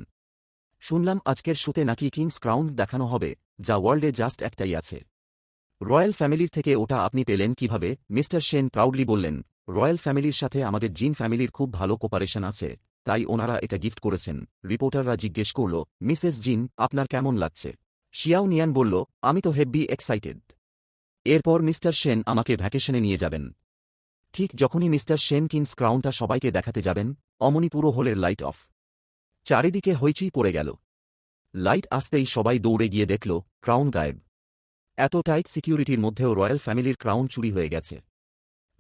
শুনলাম আজকের শোতে নাকি কিংস ক্রাউন দেখানো হবে, যা ওয়ার্ল্ডে জাস্ট একটাই আছে। রয়্যাল ফ্যামিলির থেকে ওটা আপনি পেলেন কিভাবে? মিস্টার সেন প্রাউডলি বললেন, রয়্যাল ফ্যামিলির সাথে আমাদের জিন ফ্যামিলির খুব ভালো কোপারেশন আছে, তাই ওনারা এটা গিফট করেছেন। রিপোর্টাররা জিজ্ঞেস করল, মিসেস জিন, আপনার কেমন লাগছে? শিয়াওনিয়ান বলল, আমি তো হেব্বি এক্সাইটেড। এরপর মিস্টার সেন আমাকে ভ্যাকেশনে নিয়ে যাবেন। ঠিক যখনই মিস্টার সেন কিংস ক্রাউনটা সবাইকে দেখাতে যাবেন, অমনি পুরো হলের লাইট অফ। চারিদিকে হইচই পড়ে গেল। লাইট আসতেই সবাই দৌড়ে গিয়ে দেখল, ক্রাউন গায়েব। এত টাইট সিকিউরিটির মধ্যেও রয়্যাল ফ্যামিলির ক্রাউন চুরি হয়ে গেছে।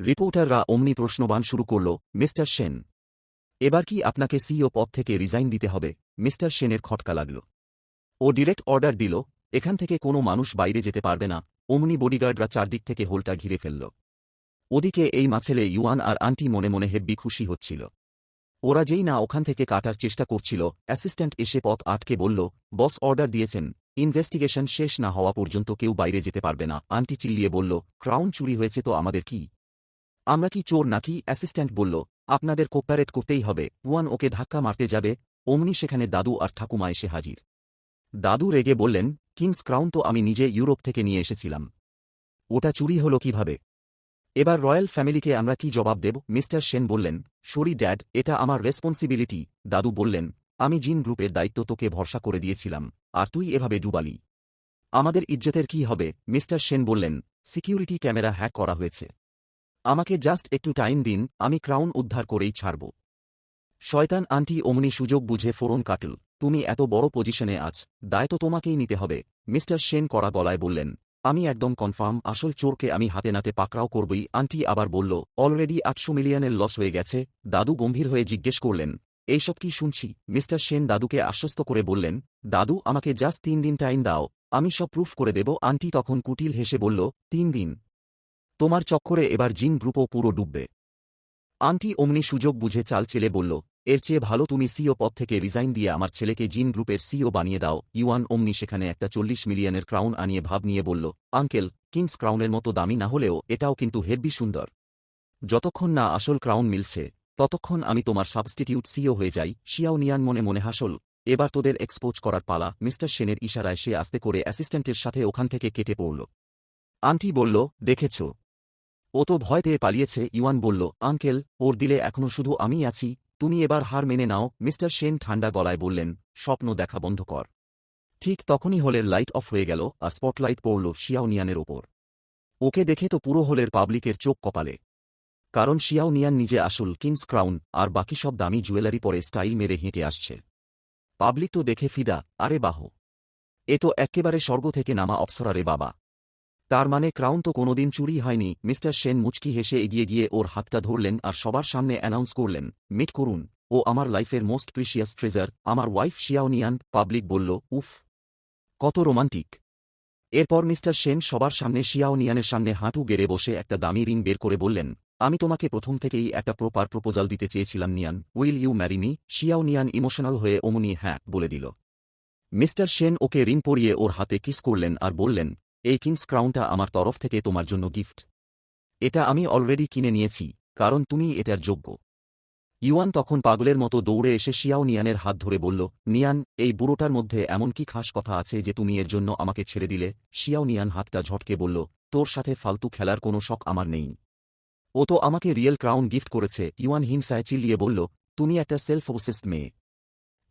রিপোর্টাররা অমনি প্রশ্নবাণ শুরু করল, মিস্টার সেন, এবার কি আপনাকে সিইও পদ থেকে রিজাইন দিতে হবে? মিস্টার সেনের খটকা লাগল। ও ডিরেক্ট অর্ডার দিল, এখান থেকে কোনো মানুষ বাইরে যেতে পারবে না। অমনি বডিগার্ডরা চারদিক থেকে হোলটা ঘিরে ফেলল। ওদিকে এই মাছেলে ইউয়ান আর আন্টি মনে মনে হেব্বি খুশি হচ্ছিল। ওরা যেই না ওখান থেকে কাটার চেষ্টা করছিল, অ্যাসিস্ট্যান্ট এসে পথ আটকে বলল, বস অর্ডার দিয়েছেন, ইনভেস্টিগেশন শেষ না হওয়া পর্যন্ত কেউ বাইরে যেতে পারবে না। আন্টি চিল্লিয়ে বলল, ক্রাউন চুরি হয়েছে তো আমাদের কি? আমরা কি চোর নাকি? অ্যাসিস্ট্যান্ট বলল, আপনাদের কোপারেট করতেই হবে। ওয়ান ওকে ধাক্কা মারতে যাবে, অমনি সেখানে দাদু আর ঠাকুমা এসে হাজির। দাদু রেগে বললেন, কিংস ক্রাউন তো আমি নিজে ইউরোপ থেকে নিয়ে এসেছিলাম, ওটা চুরি হলো কিভাবে? এবার রয়্যাল ফ্যামিলিকে আমরা কি জবাব দেব? মিস্টার সেন বললেন, সরি ড্যাড, এটা আমার রেসপন্সিবিলিটি। দাদু বললেন, আমি জিন গ্রুপের দায়িত্ব তোকে ভরসা করে দিয়েছিলাম, আর তুই এভাবে ডুবালি, আমাদের ইজ্জতের কি হবে? মিস্টার সেন বললেন, সিকিউরিটি ক্যামেরা হ্যাক করা হয়েছে, আমাকে জাস্ট একটু টাইম দিন, আমি ক্রাউন উদ্ধার করেই ছাড়ব। শয়তান আন্টি অমনি সুযোগ বুঝে ফোরন কাটল, তুমি এত বড় পজিশনে আছ, দায় তো তোমাকেই নিতে হবে। মিস্টার সেন কড়া গলায় বললেন, আমি একদম কনফার্ম, আসল চোরকে আমি হাতে নাতে পাকড়াও করবই। আন্টি আবার বলল, অলরেডি 800 মিলিয়নের লস হয়ে গেছে। দাদু গম্ভীর হয়ে জিজ্ঞেস করলেন, এইসব কি শুনছি? মিস্টার সেন দাদুকে আশ্বস্ত করে বললেন, দাদু আমাকে জাস্ট 3 দিন টাইম দাও, আমি সব প্রুফ করে দেব। আন্টি তখন কুটিল হেসে বলল, 3 দিন? তোমার চক্করে এবার জিন গ্রুপও পুরো ডুববে। আন্টি অমনি সুযোগ বুঝে চাল চেলে বলল, এর চেয়ে ভালো তুমি সিও পদ থেকে রিজাইন দিয়ে আমার ছেলেকে জিন গ্রুপের সিও বানিয়ে দাও। ইউয়ান অমনি সেখানে একটা 40 মিলিয়নের ক্রাউন আনিয়ে ভাব নিয়ে বলল, আঙ্কেল, কিংস ক্রাউনের মতো দামি না হলেও এটাও কিন্তু হেব্বি সুন্দর। যতক্ষণ না আসল ক্রাউন মিলছে ততক্ষণ আমি তোমার সাবস্টিটিউট সিও হয়ে যাই। শিয়াও নিয়ান মনে মনে হাসল, এবার তোদের এক্সপোজ করার পালা। মিস্টার সেনের ইশারায় সে আস্তে করে অ্যাসিস্ট্যান্টের সাথে ওখান থেকে কেটে পড়ল। আন্টি বলল, দেখেছ, ও তো ভয় পেয়ে পালিয়েছে। ইউয়ান বলল, আঙ্কেল, ওর দিলে এখনও শুধু আমিই আছি, তুমি এবার হার মেনে নাও। মিস্টার সেন ঠান্ডা গলায় বললেন, স্বপ্ন দেখা বন্ধ কর। ঠিক তখনই হলের লাইট অফ হয়ে গেল আর স্পটলাইট পড়ল শিয়াওনিয়ানের ওপর। ওকে দেখে তো পুরো হলের পাবলিকের চোখ কপালে, কারণ শিয়াওনিয়ান নিজে আসল কিংস ক্রাউন আর বাকি সব দামি জুয়েলারি পরে স্টাইল মেরে হেঁটে আসছে। পাবলিক তো দেখে ফিদা, আরে বাহ, এ তো এক্কেবারে স্বর্গ থেকে নামা অপ্সরা রে বাবা, তার মানে ক্রাউন তো কোনোদিন চুরি হয়নি। মিস্টার সেন মুচকি হেসে এগিয়ে গিয়ে ওর হাতটা ধরলেন আর সবার সামনে অ্যানাউন্স করলেন, মিট করুন, ও আমার লাইফের মোস্ট প্রিশিয়াস ট্রেজার, আমার ওয়াইফ শিয়াওনিয়ান। পাবলিক বলল, উফ, কত রোমান্টিক। এরপর মিস্টার সেন সবার সামনে শিয়াওনিয়ানের সামনে হাঁটু গেড়ে বসে একটা দামি রিং বের করে বললেন, আমি তোমাকে প্রথম থেকেই একটা প্রপার প্রপোজাল দিতে চেয়েছিলাম Nian, will you marry me? Xiaonian emotional হয়ে অমনি হ্যাঁ বলে দিল। মিস্টার সেন ওকে রিং পরিয়ে ওর হাতে কিস করলেন আর বললেন, এই কিংস ক্রাউনটা আমার তরফ থেকে তোমার জন্য গিফট, এটা আমি অলরেডি কিনে নিয়েছি, কারণ তুমি এটার যোগ্য। ইউয়ান তখন পাগলের মতো দৌড়ে এসে শিয়াওনিয়ানের হাত ধরে বলল, নিয়ান, এই বুড়োটার মধ্যে এমন কি খাস কথা আছে যে তুমি এর জন্য আমাকে ছেড়ে দিলে? শিয়াওনিয়ান হাতটা ঝটকে বলল, তোর সাথে ফালতু খেলার কোনো শখ আমার নেই, ও তো আমাকে রিয়েল ক্রাউন গিফট করেছে। ইউয়ান হিংসায় চিল্লিয়ে বলল, তুমি একটা সেলফ ওবসেসড মেয়ে,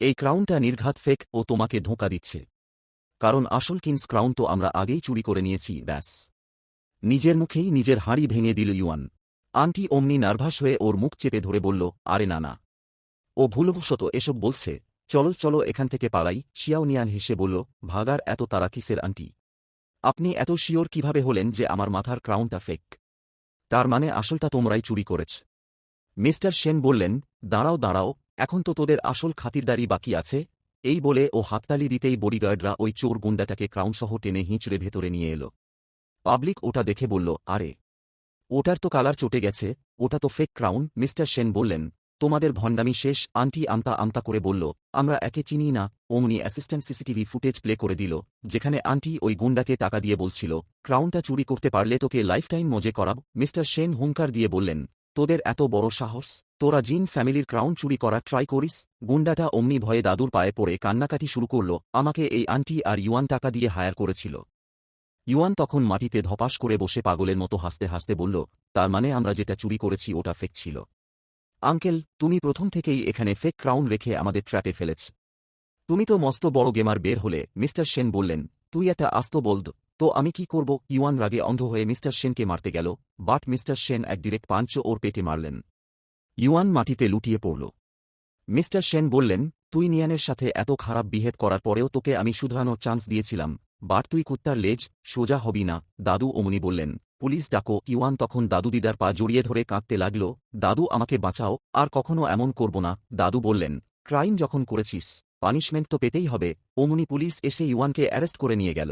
এই ক্রাউনটা নির্ঘাত ফেক, ও তোমাকে ধোঁকা দিচ্ছে, কারণ আসল কিংস ক্রাউন তো আমরা আগেই চুরি করে নিয়েছি, ব্যাস। নিজের মুখেই নিজের হাঁড়ি ভেঙে দিল ইউয়ান। আন্টি অমনি নার্ভাস হয়ে ওর মুখ চেপে ধরে বলল, আরে না না, ও ভুলবশত এসব বলছে, চলো চলো এখান থেকে পালাই। শিয়াওনিয়ান হেসে বলল, ভাগার এত তারা কিসের আন্টি? আপনি এত শিওর কিভাবে হলেন যে আমার মাথার ক্রাউনটা ফেক? তার মানে আসলটা তোমরাই চুরি করেছ? মিস্টার সেন বললেন, দাঁড়াও দাঁড়াও, এখন তো তোদের আসল খাতিরদারি বাকি আছে। এই বলে ও হাততালি দিতেই বডিগার্ডরা ওই চোর গুন্ডাটাকে ক্রাউনসহ টেনে হিঁচড়ে ভেতরে নিয়ে এল। পাবলিক ওটা দেখে বলল, আরে, ওটার তো কালার চটে গেছে, ওটা তো ফেক ক্রাউন। মিস্টার সেন বললেন, তোমাদের ভণ্ডামি শেষ। আন্টি আমতা আমতা করে বলল, আমরা একে চিনি না। অমনি অ্যাসিস্ট্যান্ট সিসিটিভি ফুটেজ প্লে করে দিল, যেখানে আন্টি ওই গুন্ডাকে টাকা দিয়ে বলছিল, ক্রাউনটা চুরি করতে পারলে তোকে লাইফটাইম মজে করাব। মিস্টার সেন হুঙ্কার দিয়ে বললেন, তোদের এত বড় সাহস, তোরা জিন ফ্যামিলির ক্রাউন চুরি করার ট্রাই করিস? গুন্ডাটা অমনি ভয়ে দাদুর পায়ে পড়ে কান্নাকাটি শুরু করল, আমাকে এই আন্টি আর ইউয়ান টাকা দিয়ে হায়ার করেছিল। ইউয়ান তখন মাটিতে ধপাস করে বসে পাগলের মতো হাসতে হাসতে বলল, তার মানে আমরা যেটা চুরি করেছি ওটা ফেক ছিল? আঙ্কেল, তুমি প্রথম থেকেই এখানে ফেক ক্রাউন রেখে আমাদের ট্র্যাপে ফেলেছ, তুমি তো মস্ত বড় গেমার বের হলে। মিস্টার সেন বললেন, তুই একটা আস্ত বলদ, তো আমি কি করব? ইউয়ান রাগে অন্ধ হয়ে মিস্টার সেনকে মারতে গেল, বাট মিস্টার সেন এক ডিরেক্ট পাঞ্চ ওর পেটে মারলেন। ইউয়ান মাটিতে লুটিয়ে পড়ল। মিস্টার সেন বললেন, তুই নিয়ানের সাথে এত খারাপ বিহেভ করার পরেও তোকে আমি শুধরানোর চান্স দিয়েছিলাম, বাট তুই কুত্তার লেজ সোজা হবি না। দাদু অমনি বললেন, পুলিশ ডাকো। ইউয়ান তখন দাদু দিদার পা জড়িয়ে ধরে কাঁদতে লাগল, দাদু আমাকে বাঁচাও, আর কখনো এমন করব না। দাদু বললেন, ক্রাইম যখন করেছিস পানিশমেন্ট তো পেতেই হবে। অমনি পুলিশ এসে ইউয়ানকে অ্যারেস্ট করে নিয়ে গেল।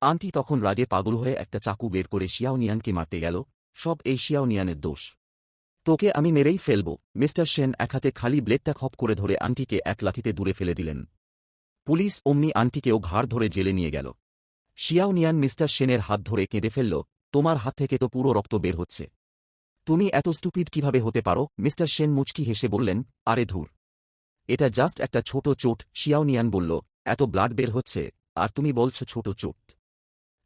আন্টি তখন রাগে পাগল হয়ে একটা চাকু বের করে শিয়াওনিয়ানকে মারতে গেল, সব এই শিয়াওনিয়ানের দোষ, তোকে আমি মেরেই ফেলব। মিস্টার সেন এক হাতে খালি ব্লেডটা খপ করে ধরে আন্টিকে এক লাথিতে দূরে ফেলে দিলেন। পুলিশ অমনি আন্টিকেও ঘাড় ধরে জেলে নিয়ে গেল। শিয়াওনিয়ান মিস্টার সেনের হাত ধরে কেঁদে ফেলল, তোমার হাত থেকে তো পুরো রক্ত বের হচ্ছে, তুমি এত স্টুপিড কিভাবে হতে পারো? মিস্টার সেন মুচকি হেসে বললেন, আরে ধুর, এটা জাস্ট একটা ছোট চোট। শিয়াওনিয়ান বলল, এত ব্লাড বের হচ্ছে, আর তুমি বলছো ছোট চোট?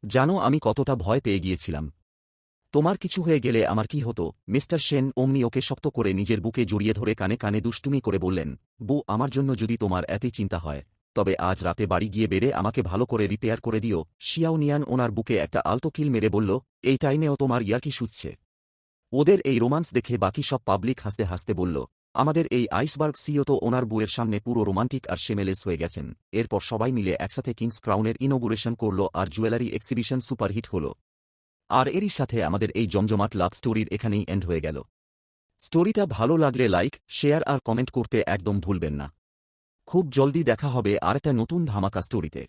জানো আমি কতটা ভয় পেয়ে গিয়েছিলাম? তোমার কিছু হয়ে গেলে আমার কি হতো? মিস্টার সেন অমনি ওকে শক্ত করে নিজের বুকে জড়িয়ে ধরে কানে কানে দুষ্টুমি করে বললেন, বউ, আমার জন্য যদি তোমার এতই চিন্তা হয়, তবে আজ রাতে বাড়ি গিয়ে বেড়ে আমাকে ভালো করে রিপেয়ার করে দিও। শিয়াওনিয়ান ওনার বুকে একটা আলতো কিল মেরে বলল, এই টাইমেও তোমার ইয়ার্কি শুচ্ছে? ওদের এই রোমান্স দেখে বাকি সব পাবলিক হাসতে হাসতে বলল, আমাদের এই আইসবার্গ সিও তো ওনার বুয়ের সামনে পুরো রোমান্টিক আর শেমেলেস হয়ে গেছেন। এরপর সবাই মিলে একসাথে কিংস ক্রাউনের ইনোগুরেশন করল আর জুয়েলারি এক্সিবিশন সুপারহিট হল। আর এরই সাথে আমাদের এই জমজমাট লাভ স্টোরির এখানেই এন্ড হয়ে গেল। স্টোরিটা ভালো লাগলে লাইক, শেয়ার আর কমেন্ট করতে একদম ভুলবেন না। খুব জলদি দেখা হবে আরেকটা নতুন ধামাকা স্টোরিতে।